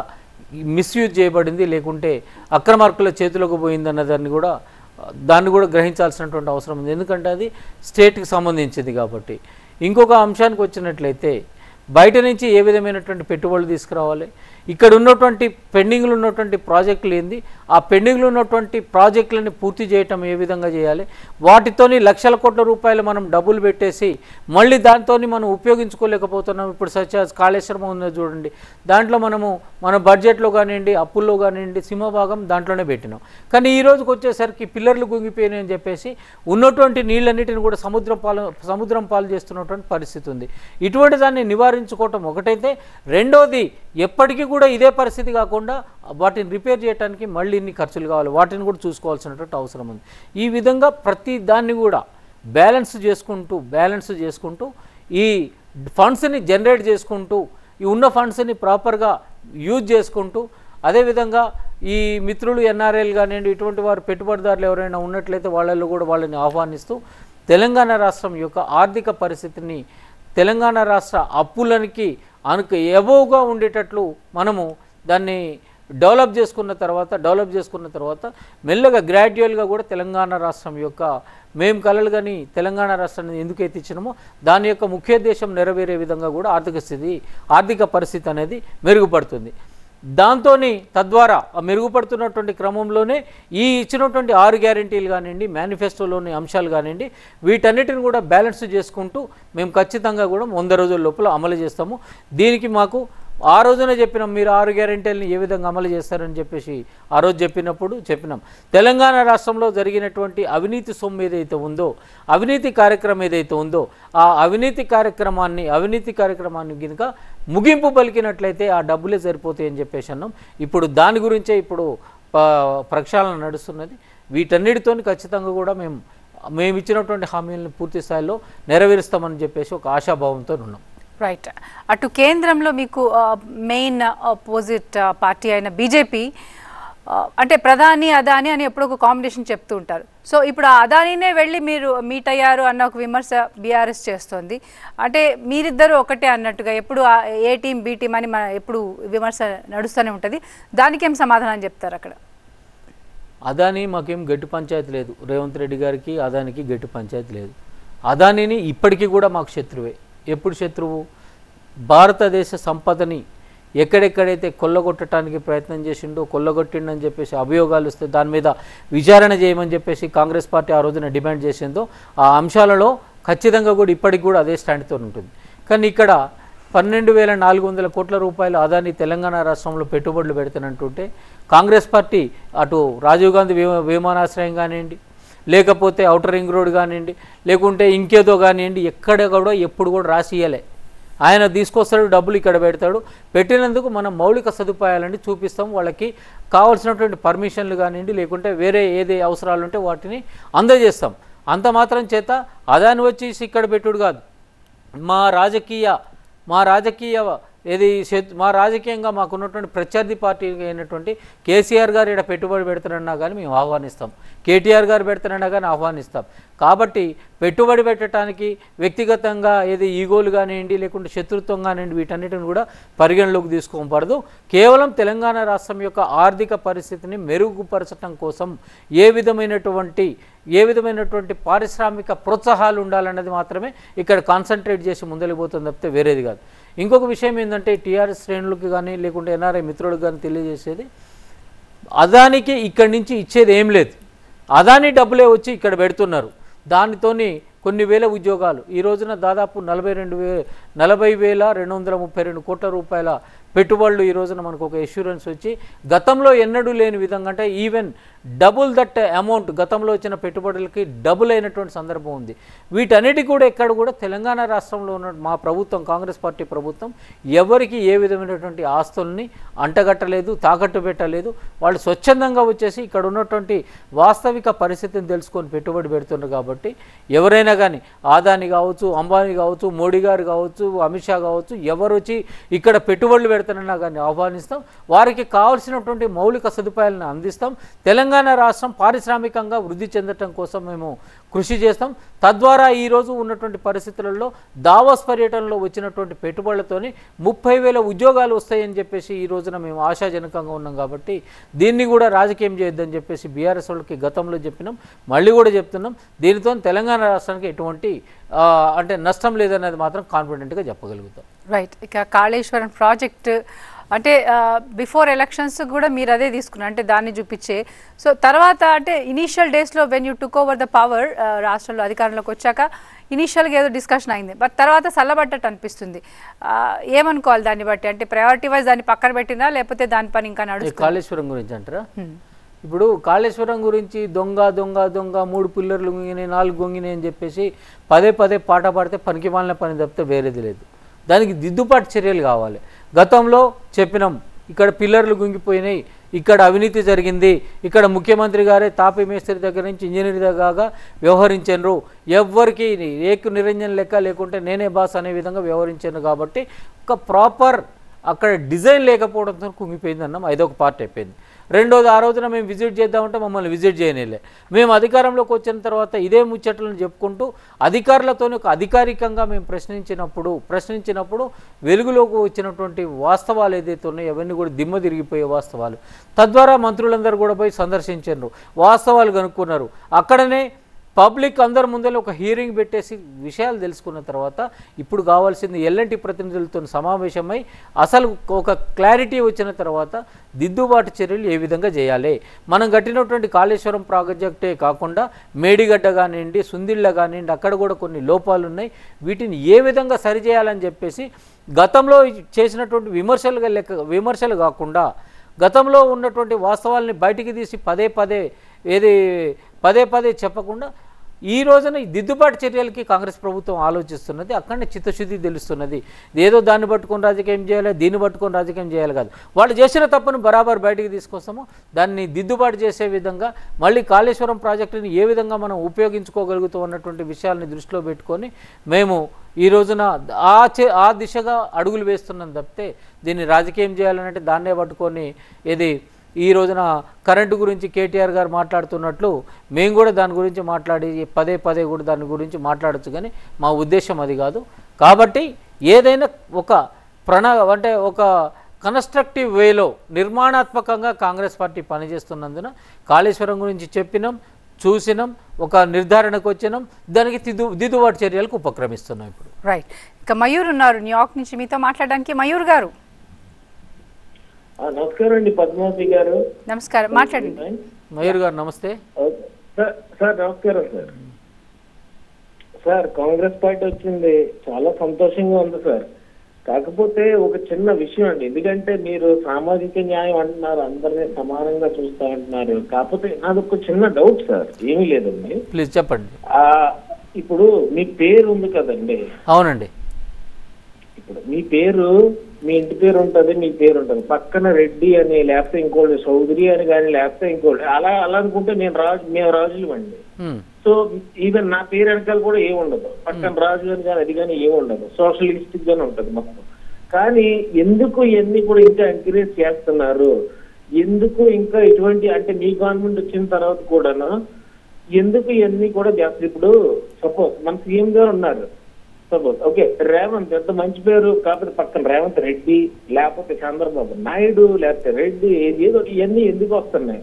మిస్యూజ్ చేయబడింది, లేకుంటే అక్రమార్కుల చేతిలోకి పోయిందన్న దాన్ని కూడా గ్రహించాల్సినటువంటి అవసరం ఉంది. ఎందుకంటే అది స్టేట్కి సంబంధించింది కాబట్టి. ఇంకొక అంశానికి వచ్చినట్లయితే బయట నుంచి ఏ విధమైనటువంటి పెట్టుబడులు తీసుకురావాలి, ఇక్కడ ఉన్నటువంటి పెండింగ్లు ఉన్నటువంటి ప్రాజెక్టులు ఏంది, ఆ పెండింగ్లు ఉన్నటువంటి ప్రాజెక్టులని పూర్తి చేయటం ఏ విధంగా చేయాలి, వాటితోని లక్షల కోట్ల రూపాయలు మనం డబ్బులు పెట్టేసి మళ్ళీ దాంతో మనం ఉపయోగించుకోలేకపోతున్నాం. ఇప్పుడు సత్యాజ్ కాళేశ్వరం ఉందో చూడండి, దాంట్లో మన బడ్జెట్లో కానివ్వండి, అప్పుల్లో కానివ్వండి, సింహభాగం దాంట్లోనే పెట్టినాం. కానీ ఈ రోజుకి వచ్చేసరికి పిల్లర్లు గుంగిపోయినాయి అని చెప్పేసి ఉన్నటువంటి నీళ్ళన్నిటిని కూడా సముద్రం పాలు చేస్తున్నటువంటి పరిస్థితి ఉంది. ఇటువంటి దాన్ని నివారించుకోవటం ఒకటైతే, రెండోది ఎప్పటికీ కూడా ఇదే పరిస్థితి కాకుండా వాటిని రిపేర్ చేయడానికి మళ్ళీ ఇన్ని ఖర్చులు కావాలి, వాటిని కూడా చూసుకోవాల్సినటువంటి అవసరం ఉంది. ఈ విధంగా ప్రతి దాన్ని కూడా బ్యాలెన్స్ చేసుకుంటూ ఈ ఫండ్స్ని జనరేట్ చేసుకుంటూ, ఈ ఉన్న ఫండ్స్ని ప్రాపర్గా యూజ్ చేసుకుంటూ, అదేవిధంగా ఈ మిత్రులు ఎన్ఆర్ఐలు కానివ్వండి, ఇటువంటి వారు పెట్టుబడిదారులు ఎవరైనా ఉన్నట్లయితే వాళ్ళని ఆహ్వానిస్తూ తెలంగాణ రాష్ట్రం యొక్క ఆర్థిక పరిస్థితిని, తెలంగాణ రాష్ట్ర అప్పులకి ఎబోవ్గా ఉండేటట్లు మనము దాన్ని డెవలప్ చేసుకున్న తర్వాత మెల్లగా గ్రాడ్యువల్గా కూడా తెలంగాణ రాష్ట్రం యొక్క మేము కలలు కానీ తెలంగాణ రాష్ట్రాన్ని ఎందుకు ఎత్తించినామో దాని యొక్క ముఖ్యోద్దేశం నెరవేరే విధంగా కూడా ఆర్థిక పరిస్థితి అనేది మెరుగుపడుతుంది. తద్వారా మెరుగుపడుతున్నటువంటి క్రమంలోనే ఈ ఇచ్చినటువంటి 6 గ్యారెంటీలు కానివ్వండి, మేనిఫెస్టోలోని అంశాలు కానివ్వండి, వీటన్నిటిని కూడా బ్యాలెన్స్ చేసుకుంటూ మేము ఖచ్చితంగా కూడా 100 రోజుల లోపల అమలు చేస్తాము. దీనికి మాకు ఆ రోజున చెప్పినాం, మీరు 6 గ్యారెంటీలను ఏ విధంగా అమలు చేస్తారని చెప్పేసి ఆ రోజు చెప్పినాం. తెలంగాణ రాష్ట్రంలో జరిగినటువంటి అవినీతి సొమ్ము ఏదైతే ఉందో, అవినీతి కార్యక్రమం ఏదైతే ఉందో, ఆ అవినీతి కార్యక్రమాన్ని కనుక ముగింపు పలికినట్లయితే ఆ డబ్బులే సరిపోతాయని చెప్పేసి అన్నాం. ఇప్పుడు దాని గురించే ప్రక్షాళన నడుస్తున్నది. వీటన్నిటితో ఖచ్చితంగా కూడా మేము ఇచ్చినటువంటి హామీలను పూర్తి స్థాయిలో నెరవేరుస్తామని చెప్పేసి ఒక ఆశాభావంతో ఉన్నాం. రైట్. అటు కేంద్రంలో మీకు మెయిన్ అపోజిట్ పార్టీ అయిన బీజేపీ అంటే ప్రధాని అదాని అని ఎప్పుడు ఒక కాంబినేషన్ చెప్తూ ఉంటారు. సో ఇప్పుడు ఆ అదానినే వెళ్ళి మీరు మీట్ అయ్యారు అన్న ఒక విమర్శ బీఆర్ఎస్ చేస్తోంది. అంటే మీరిద్దరూ ఒకటే అన్నట్టుగా ఎప్పుడు ఏ టీం బి టీం అని ఎప్పుడు విమర్శ నడుస్తూనే ఉంటుంది. దానికి ఏం సమాధానం చెప్తారు? అక్కడ అదాని మాకేం గట్టి పంచాయతీ లేదు, రేవంత్ రెడ్డి గారికి అదానికి గట్టి పంచాయతీ లేదు. అదానిని ఇప్పటికీ కూడా మాకు శత్రువే. ఎప్పుడు శత్రువు? భారతదేశ సంపదని ఎక్కడెక్కడైతే కొల్లగొట్టడానికి ప్రయత్నం చేసిండో, కొల్లగొట్టిండని చెప్పేసి అభియోగాలు వస్తే దాని మీద విచారణ చేయమని చెప్పేసి కాంగ్రెస్ పార్టీ ఆ రోజున డిమాండ్ చేసిందో, ఆ అంశాలలో ఖచ్చితంగా కూడా ఇప్పటికి కూడా అదే స్టాండ్తో ఉంటుంది. కానీ ఇక్కడ 12,400 కోట్ల రూపాయలు అదాని తెలంగాణ రాష్ట్రంలో పెట్టుబడులు పెడతానంటుంటే కాంగ్రెస్ పార్టీ అటు రాజీవ్ గాంధీ విమానాశ్రయం కానివ్వండి, లేకపోతే ఔటర్ రింగ్ రోడ్ కానివ్వండి, లేకుంటే ఇంకేదో కానివ్వండి, ఎక్కడ కూడా ఎప్పుడు కూడా రాసియలే. ఆయన తీసుకొస్తాడు, డబ్బులు ఇక్కడ పెడతాడు. పెట్టినందుకు మనం మౌలిక సదుపాయాలని చూపిస్తాం, వాళ్ళకి కావాల్సినటువంటి పర్మిషన్లు కానివ్వండి, లేకుంటే వేరే ఏదే అవసరాలు ఉంటే వాటిని అందజేస్తాం. అంత మాత్రం చేత అదాని వచ్చి ఇక్కడ పెట్టుడు కాదు. మా రాజకీయంగా మాకున్నటువంటి ప్రత్యర్థి పార్టీ అయినటువంటి కేసీఆర్ గారు ఇక్కడ పెట్టుబడి పెడతారన్నా కానీ మేము ఆహ్వానిస్తాం, కేటీఆర్ గారు పెడతారన్నా కానీ ఆహ్వానిస్తాం. కాబట్టి పెట్టుబడి పెట్టడానికి వ్యక్తిగతంగా ఈగోలు కానివ్వండి, లేకుంటే శత్రుత్వం కానివ్వండి, వీటన్నిటిని కూడా పరిగణలోకి తీసుకోకూడదు. కేవలం తెలంగాణ రాష్ట్రం యొక్క ఆర్థిక పరిస్థితిని మెరుగుపరచడం కోసం ఏ విధమైనటువంటి పారిశ్రామిక ప్రోత్సాహాలు ఉండాలన్నది మాత్రమే ఇక్కడ కాన్సన్ట్రేట్ చేసి ముందరికి పోతుంది తప్పితే వేరేది కాదు. ఇంకొక విషయం ఏంటంటే టీఆర్ఎస్ శ్రేణులకి కానీ లేకుంటే ఎన్ఆర్ఐ మిత్రులకు కానీ తెలియజేసేది, అదానికి ఇక్కడి నుంచి ఇచ్చేది ఏం లేదు. అదాని డబ్బులే వచ్చి ఇక్కడ పెడుతున్నారు. దానితోని కొన్ని వేల ఉద్యోగాలు, ఈ రోజున దాదాపు 40,232 కోట్ల రూపాయల పెట్టుబడులు ఈ రోజున మనకు ఒక ఎష్యూరెన్స్ వచ్చి గతంలో ఎన్నడూ లేని విధంగా, అంటే ఈవెన్ డబుల్ దట్ అమౌంట్ గతంలో వచ్చిన పెట్టుబడులకి డబుల్ అయినటువంటి సందర్భం ఉంది. వీటన్నిటి కూడా ఎక్కడ కూడా తెలంగాణ రాష్ట్రంలో ఉన్న మా ప్రభుత్వం, కాంగ్రెస్ పార్టీ ప్రభుత్వం ఎవరికి ఏ విధమైనటువంటి ఆస్తుల్ని అంటగట్టలేదు, తాకట్టు పెట్టలేదు. వాళ్ళు స్వచ్ఛందంగా వచ్చేసి ఇక్కడ ఉన్నటువంటి వాస్తవిక పరిస్థితిని తెలుసుకొని పెట్టుబడి పెడుతున్నారు. కాబట్టి ఎవరైనా కానీ ఆదాని కావచ్చు, అంబానీ కావచ్చు, మోడీ గారు కావచ్చు, అమిత్ షా కావచ్చు, ఎవరు వచ్చి ఇక్కడ పెట్టుబడులు పెడతానన్నా కానీ ఆహ్వానిస్తాం. వారికి కావాల్సినటువంటి మౌలిక సదుపాయాలను అందిస్తాం. తెలంగాణ రాష్ట్రం పారిశ్రామికంగా వృద్ధి చెందటం కోసం మేము కృషి చేస్తాం. తద్వారా ఈరోజు ఉన్నటువంటి పరిస్థితులలో దావోస్ పర్యటనలో వచ్చినటువంటి పెట్టుబడులతోని 30,000 ఉద్యోగాలు వస్తాయని చెప్పేసి ఈ రోజున మేము ఆశాజనకంగా ఉన్నాం. కాబట్టి దీన్ని కూడా రాజకీయం చేయొద్దని చెప్పేసి బీఆర్ఎస్ వాళ్ళకి గతంలో చెప్పినాం, మళ్ళీ కూడా చెప్తున్నాం. దీనితో తెలంగాణ రాష్ట్రానికి ఎటువంటి అంటే నష్టం లేదనేది మాత్రం కాన్ఫిడెంట్గా చెప్పగలుగుతాం. రైట్. ఇక కాళేశ్వరం ప్రాజెక్ట్ అంటే బిఫోర్ ఎలక్షన్స్ కూడా మీరు అదే తీసుకున్నారు, అంటే దాన్ని చూపించే. సో తర్వాత అంటే ఇనీషియల్ డేస్లో when you took over the power, రాష్ట్రంలో అధికారంలోకి వచ్చాక ఇనీషియల్గా ఏదో డిస్కషన్ అయింది, బట్ తర్వాత చల్లబడ్డట్టు అనిపిస్తుంది. ఏమనుకోవాలి దాన్ని బట్టి? అంటే ప్రయారిటీ వైజ్ దాన్ని పక్కన పెట్టినా లేకపోతే దాని పని ఇంకా నడుస్తుంది? కాళేశ్వరం గురించి అంటారా? ఇప్పుడు కాళేశ్వరం గురించి దొంగ దొంగ దొంగ 3 పిల్లర్లు గుంగినాయి 4 గొంగినాయి అని చెప్పేసి పదే పాట పాడితే పనికి మాలిన పని తప్పితే వేరేది లేదు. దానికి దిద్దుబాటు చర్యలు కావాలి. గతంలో చెప్పినాం, ఇక్కడ పిల్లర్లు గుంగిపోయినాయి, ఇక్కడ అవినీతి జరిగింది, ఇక్కడ ముఖ్యమంత్రి గారే తాపీ మేస్త్రి దగ్గర నుంచి ఇంజనీర్ దగ్గర వ్యవహరించారు, ఎవ్వరికి ఏకు నిరంజన్ లెక్క లేకుంటే నేనే బాస్ అనే విధంగా వ్యవహరించాను. కాబట్టి ఒక ప్రాపర్ అక్కడ డిజైన్ లేకపోవడంతో కుంగిపోయింది అన్నాం. అదొక పార్ట్ అయిపోయింది. రెండోది, ఆ రోజున మేము విజిట్ చేద్దామంటే మమ్మల్ని విజిట్ చేయనిలే. మేము అధికారంలోకి వచ్చిన తర్వాత ఇదే ముచ్చట్లను చెప్పుకుంటూ అధికారులతో ఒక అధికారికంగా మేము ప్రశ్నించినప్పుడు వెలుగులోకి వచ్చినటువంటి వాస్తవాలు ఏదైతే ఉన్నాయో అవన్నీ కూడా దిమ్మ తిరిగిపోయే వాస్తవాలు. తద్వారా మంత్రులందరూ కూడా పోయి సందర్శించారు, వాస్తవాలు కనుక్కున్నారు. అక్కడనే పబ్లిక్ అందరి ముందర ఒక హియరింగ్ పెట్టేసి విషయాలు తెలుసుకున్న తర్వాత ఇప్పుడు కావాల్సింది ఎల్ఎన్టీ ప్రతినిధులతో సమావేశమై అసలు ఒక క్లారిటీ వచ్చిన తర్వాత దిద్దుబాటు చర్యలు ఏ విధంగా చేయాలి. మనం కట్టినటువంటి కాళేశ్వరం ప్రాజెక్టే కాకుండా మేడిగడ్డ కానివ్వండి, సుందిళ్ళ కానివ్వండి, అక్కడ కూడా కొన్ని లోపాలు ఉన్నాయి. వీటిని ఏ విధంగా సరిచేయాలని చెప్పేసి గతంలో చేసినటువంటి విమర్శలు కాకుండా గతంలో ఉన్నటువంటి వాస్తవాల్ని బయటికి తీసి పదే చెప్పకుండా ఈ రోజున ఈ దిద్దుబాటు చర్యలకి కాంగ్రెస్ ప్రభుత్వం ఆలోచిస్తున్నది. అక్కడనే చిత్తశుద్ధి తెలుస్తున్నది. ఏదో దాన్ని పట్టుకొని రాజకీయం చేయాలి, దీన్ని పట్టుకొని రాజకీయం చేయాలి కాదు. వాళ్ళు చేసిన తప్పును బరాబర్ బయటికి తీసుకొస్తామో దాన్ని దిద్దుబాటు చేసే విధంగా మళ్ళీ కాళేశ్వరం ప్రాజెక్టుని ఏ విధంగా మనం ఉపయోగించుకోగలుగుతాం అన్నటువంటి విషయాలని దృష్టిలో పెట్టుకొని మేము ఈ రోజున ఆ దిశగా అడుగులు వేస్తున్నాం తప్పితే దీన్ని రాజకీయం చేయాలంటే దాన్నే పట్టుకొని ఈ రోజున కరెంటు గురించి కేటీఆర్ గారు మాట్లాడుతున్నట్లు మేము కూడా దాని గురించి మాట్లాడి పదే కూడా దాని గురించి మాట్లాడచ్చు, కానీ మా ఉద్దేశం అది కాదు. కాబట్టి ఏదైనా ఒక ఒక కన్స్ట్రక్టివ్ వేలో నిర్మాణాత్మకంగా కాంగ్రెస్ పార్టీ పనిచేస్తున్నందున కాళేశ్వరం గురించి చెప్పినాం, చూసినాం, ఒక నిర్ధారణకు వచ్చినాం, దానికి దిద్దుబాటు చర్యలకు ఉపక్రమిస్తున్నాం ఇప్పుడు. రైట్. ఇక మయూర్ ఉన్నారు న్యూయార్క్ నుంచి, మీతో మాట్లాడడానికి. మయూర్ గారు నమస్కారం అండి. పద్మావతి గారు నమస్కారం, మాట్లాడండి. మయూర్ గారు నమస్తే. సార్ నమస్కారం సార్. సార్ కాంగ్రెస్ పార్టీ వచ్చింది, చాలా సంతోషంగా ఉంది సార్. కాకపోతే ఒక చిన్న విషయం అండి, ఎందుకంటే మీరు సామాజిక న్యాయం అంటున్నారు, అందరినీ సమానంగా చూస్తా అంటున్నారు. కాకపోతే నాది ఒక చిన్న డౌట్ సార్. ఏమీ లేదండి, ప్లీజ్ చెప్పండి. ఇప్పుడు మీ పేరు ఉంది కదండి? అవునండి. ఇప్పుడు మీ పేరు, మీ ఇంటి పేరు ఉంటది, మీ పేరు ఉంటది, పక్కన రెడ్డి అని లేకపోతే ఇంకోటి చౌదరి అని కానీ లేకపోతే ఇంకోటి అలా అనుకుంటే మేము రాజులు అండి. సో ఈవెన్ నా పేరు వెనకాల కూడా ఏముండదు, పక్కన రాజు అని కానీ అది కానీ ఏముండదు, సోషలిస్టిక్ గానే ఉంటది మొత్తం. కానీ ఎందుకు ఇవన్నీ కూడా ఇంకా ఎంకరేజ్ చేస్తున్నారు? ఎందుకు ఇంకా ఇటువంటి అంటే మీ గవర్నమెంట్ వచ్చిన తర్వాత కూడాను ఎందుకు ఇవన్నీ కూడా చేస్తారు? ఇప్పుడు సపోజ్ మన సీఎం గారు ఉన్నారు, సపోజ్ ఓకే రేవంత్ ఎంత మంచి పేరు, కాకపోతే పక్కన రేవంత్ రెడ్డి లేకపోతే చంద్రబాబు నాయుడు లేకపోతే రెడ్డి ఏదో ఇవన్నీ ఎందుకు వస్తున్నాయి?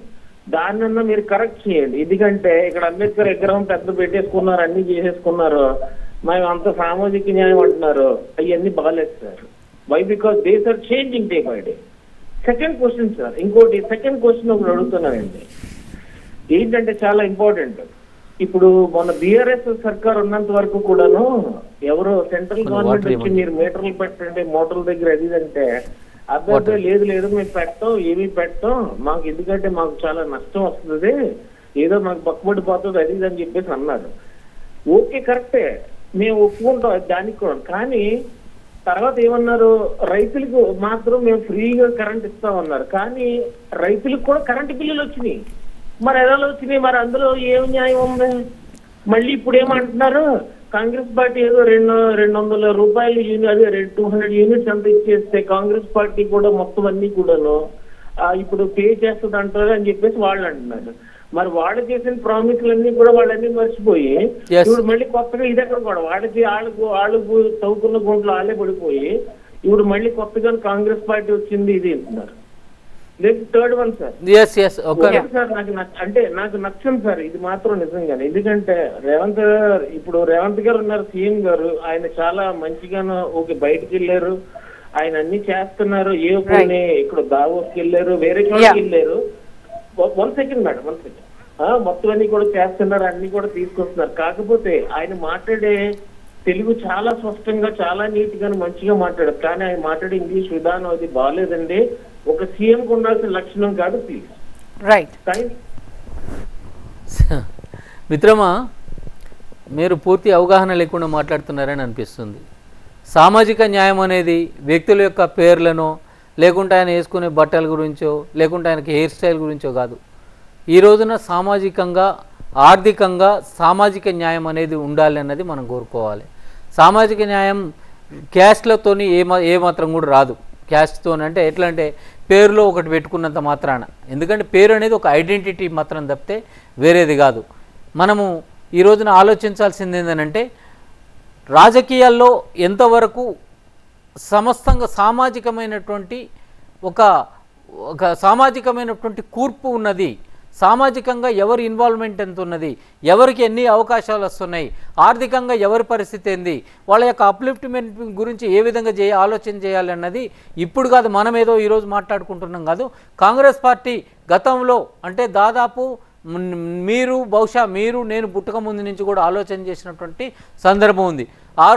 దాన్నన్నా మీరు కరెక్ట్ చేయండి. ఎందుకంటే ఇక్కడ అంబేద్కర్ విగ్రహం పెద్ద పెట్టేసుకున్నారు, అన్ని చేసేసుకున్నారు, మేము అంత సామాజిక న్యాయం అంటున్నారు, అవన్నీ బాగాలేదు sir. Why? Because these are changing day by day. Second question sir, ఇంకోటి సెకండ్ క్వశ్చన్ ఒకటి అడుగుతున్నానండి, ఏంటంటే చాలా ఇంపార్టెంట్. ఇప్పుడు మన బీఆర్ఎస్ సర్కార్ ఉన్నంత వరకు కూడాను ఎవరో సెంట్రల్ గవర్నమెంట్ వచ్చి మీరు మీటర్లు పెట్టండి మోటార్ల దగ్గర అది అంటే అబ్బాయి లేదు మేము పెట్టాం, ఏమీ పెట్టాం, మాకు ఎందుకంటే మాకు చాలా నష్టం వస్తుంది, ఏదో మాకు పక్కబడిపోతుంది అది అని చెప్పేసి అన్నారు. ఓకే కరెక్టే, మేము ఒప్పుకుంటాం దానికి కూడా. కానీ తర్వాత ఏమన్నారు, రైతులకు మాత్రం మేము ఫ్రీగా కరెంట్ ఇస్తామన్నారు. కానీ రైతులకు కూడా కరెంటు బిల్లులు వచ్చినాయి. మరి ఎలా వచ్చినాయి? మరి అందులో ఏం న్యాయం ఉంది? మళ్ళీ ఇప్పుడు ఏమంటున్నారు, కాంగ్రెస్ పార్టీ ఏదో 200 రూపాయలు అదే 200 యూనిట్స్ అంత ఇచ్చేస్తే కాంగ్రెస్ పార్టీ కూడా మొత్తం అన్ని కూడాను ఇప్పుడు పే చేస్తుంది అంటారు అని చెప్పేసి వాళ్ళు అంటున్నారు. మరి వాళ్ళు చేసిన ప్రామిస్లన్నీ కూడా వాళ్ళన్నీ మర్చిపోయి ఇప్పుడు మళ్ళీ కొత్తగా ఇది ఎక్కడ కూడా వాళ్ళకు తవ్వుకున్న గుంట్లో వాళ్ళే పడిపోయి ఇప్పుడు మళ్ళీ కొత్తగా కాంగ్రెస్ పార్టీ వచ్చింది ఇది అంటున్నారు. థర్డ్ వన్ సార్, సార్ నాకు నచ్చండి సార్ ఇది మాత్రం నిజంగానే. ఎందుకంటే రేవంత్ గారు ఉన్నారు, సీఎం గారు, ఆయన చాలా మంచిగాను ఓకే బయటకు వెళ్ళారు, ఆయన అన్ని చేస్తున్నారు. కొన్ని ఇక్కడ దావోస్కి వెళ్ళారు, వేరే చోటుకి వెళ్ళారు. 1 సెకండ్ మేడం, 1 సెకండ్. మొత్తం అన్ని కూడా చేస్తున్నారు, అన్ని కూడా తీసుకొస్తున్నారు. కాకపోతే ఆయన మాట్లాడే తెలుగు చాలా స్పష్టంగా చాలా నీట్ గా మంచిగా మాట్లాడారు. కానీ ఆయన మాట్లాడే ఇంగ్లీష్ విధానం అది బాగాలేదండి. ఒక సీఎం కు ఉండాల్సిన లక్షణం కాదు ప్లీజ్. రైట్ మిత్రమా, మీరు పూర్తి అవగాహన లేకుండా మాట్లాడుతున్నారని అనిపిస్తుంది. సామాజిక న్యాయం అనేది వ్యక్తుల యొక్క పేర్లనో లేకుంటే ఆయన వేసుకునే బట్టల గురించో లేకుంటే ఆయనకి హెయిర్ స్టైల్ గురించో కాదు. ఈ రోజున సామాజికంగా ఆర్థికంగా సామాజిక న్యాయం అనేది ఉండాలి అన్నది మనం కోరుకోవాలి. సామాజిక న్యాయం క్యాస్ట్లతోని ఏమాత్రం కూడా రాదు. క్యాస్ట్తో అంటే ఎట్లా అంటే పేరులో ఒకటి పెట్టుకున్నంత మాత్రాన, ఎందుకంటే పేరు అనేది ఒక ఐడెంటిటీ మాత్రం తప్పితే వేరేది కాదు. మనము ఈ రోజున ఆలోచించాల్సింది ఏంటంటే రాజకీయాల్లో ఎంతవరకు సమస్తంగా సామాజికమైనటువంటి ఒక సామాజికమైనటువంటి కూర్పు ఉన్నది, సామాజికంగా ఎవరి ఇన్వాల్వ్మెంట్ ఎంత ఉన్నది, ఎవరికి ఎన్ని అవకాశాలు వస్తున్నాయి, ఆర్థికంగా ఎవరి పరిస్థితి ఏంది, వాళ్ళ యొక్క అప్లిఫ్ట్మెంట్ గురించి ఏ విధంగా ఆలోచన చేయాలి అన్నది ఇప్పుడు కాదు, మనం ఏదో ఈరోజు మాట్లాడుకుంటున్నాం కాదు. కాంగ్రెస్ పార్టీ గతంలో అంటే దాదాపు బహుశా నేను పుట్టక ముందు నుంచి కూడా ఆలోచన చేసినటువంటి సందర్భం ఉంది. ఆ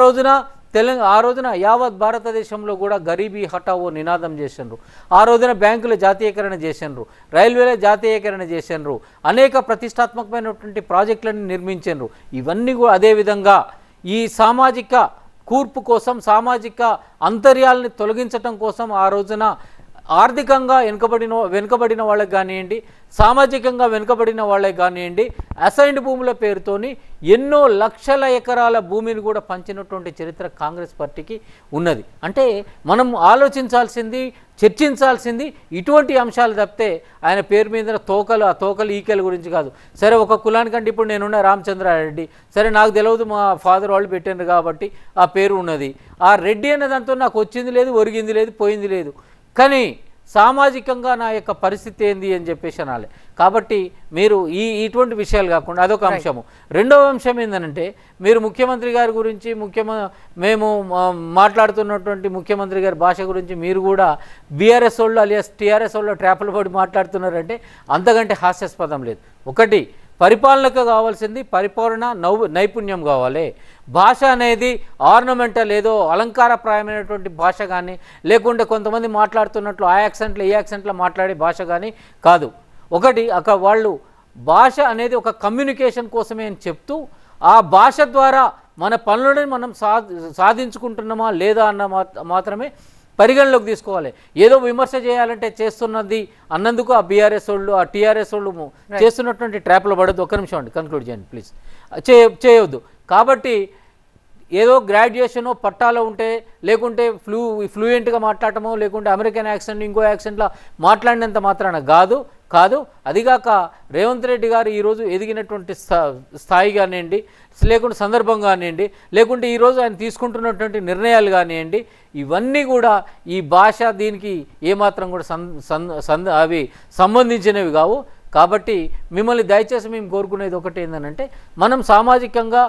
రోజున యావత్ భారతదేశంలో కూడా గరీబీ హటావో నినాదం చేసినారు. ఆ రోజున బ్యాంకుల జాతీయకరణ చేసినారు, రైల్వేల జాతీయకరణ చేసినారు, అనేక ప్రతిష్టాత్మకమైనటువంటి ప్రాజెక్టులను నిర్మించారు. ఇవన్నీ కూడా అదేవిధంగా ఈ సామాజిక కూర్పు కోసం, సామాజిక అంతర్యాలని తొలగించటం కోసం ఆ రోజున ఆర్థికంగా వెనుకబడిన వాళ్ళకి కానివ్వండి, సామాజికంగా వెనుకబడిన వాళ్ళకి కానివ్వండి, అసైన్డ్ భూముల పేరుతోని ఎన్నో లక్షల ఎకరాల భూమిని కూడా పంచినటువంటి చరిత్ర కాంగ్రెస్ పార్టీకి ఉన్నది. అంటే మనం ఆలోచించాల్సింది, చర్చించాల్సింది ఇటువంటి అంశాలు తప్పితే ఆయన పేరు మీద ఆ తోకలు ఈకల గురించి కాదు. సరే ఒక కులానికంటే ఇప్పుడు నేనున్న రామచంద్రారెడ్డి, సరే నాకు తెలియదు మా ఫాదర్ వాళ్ళు పెట్టారు కాబట్టి ఆ పేరు ఉన్నది. ఆ రెడ్డి అనే దాంతో నాకు వచ్చింది లేదు, ఒరిగింది లేదు, పోయింది లేదు. కానీ సామాజికంగా నా యొక్క పరిస్థితి ఏంది అని చెప్పేసి అనాలి. కాబట్టి మీరు ఇటువంటి విషయాలు కాకుండా అదొక అంశము. రెండవ అంశం ఏంటంటే మీరు ముఖ్యమంత్రి గారి గురించి మేము మాట్లాడుతున్నటువంటి ముఖ్యమంత్రి గారి భాష గురించి మీరు కూడా బీఆర్ఎస్ వాళ్ళు అలియాస్ టీఆర్ఎస్ వాళ్ళు ట్రాప్లు పడి మాట్లాడుతున్నారంటే అంతకంటే హాస్యాస్పదం లేదు. ఒకటి, పరిపాలనకు కావాల్సింది పరిపూర్ణ నైపుణ్యం కావాలి. భాష అనేది ఆర్నమెంటల్ ఏదో అలంకారప్రాయమైనటువంటి భాష కానీ, లేకుంటే కొంతమంది మాట్లాడుతున్నట్లు ఆ యాక్సెంట్లో ఈ యాక్సెంట్లో మాట్లాడే భాష కానీ కాదు. ఒకటి, వాళ్ళు భాష అనేది ఒక కమ్యూనికేషన్ కోసమే అని చెప్తూ ఆ భాష ద్వారా మన పనులను మనం సాధించుకుంటున్నామా లేదా అన్న మాత్రమే పరిగణలోకి తీసుకోవాలి. ఏదో విమర్శ చేయాలంటే చేస్తున్నది అన్నందుకు ఆ బీఆర్ఎస్ వాళ్ళు ఆ టీఆర్ఎస్ వాళ్ళు చేస్తున్నటువంటి ట్రాప్లో పడద్దు. ఒక్క నిమిషం అండి, కన్క్లూడ్ చేయండి ప్లీజ్. చేయవద్దు. కాబట్టి ఏదో గ్రాడ్యుయేషనో పట్టాలో ఉంటే, లేకుంటే ఫ్లూయెంట్గా మాట్లాడటమో, లేకుంటే అమెరికన్ యాక్సెంట్ ఇంకో యాక్సెంట్లో మాట్లాడినంత మాత్రాన కాదు. అదిగాక రేవంత్ రెడ్డి గారు ఈరోజు ఎదిగినటువంటి స్థాయి కానివ్వండి, లేకుంటే సందర్భం కానివ్వండి, లేకుంటే ఈరోజు ఆయన తీసుకుంటున్నటువంటి నిర్ణయాలు కానివ్వండి, ఇవన్నీ కూడా ఈ భాష దీనికి ఏమాత్రం కూడా అవి సంబంధించినవి కావు. కాబట్టి మిమ్మల్ని దయచేసి మేము కోరుకునేది ఒకటి ఏంటంటే, మనం సామాజికంగా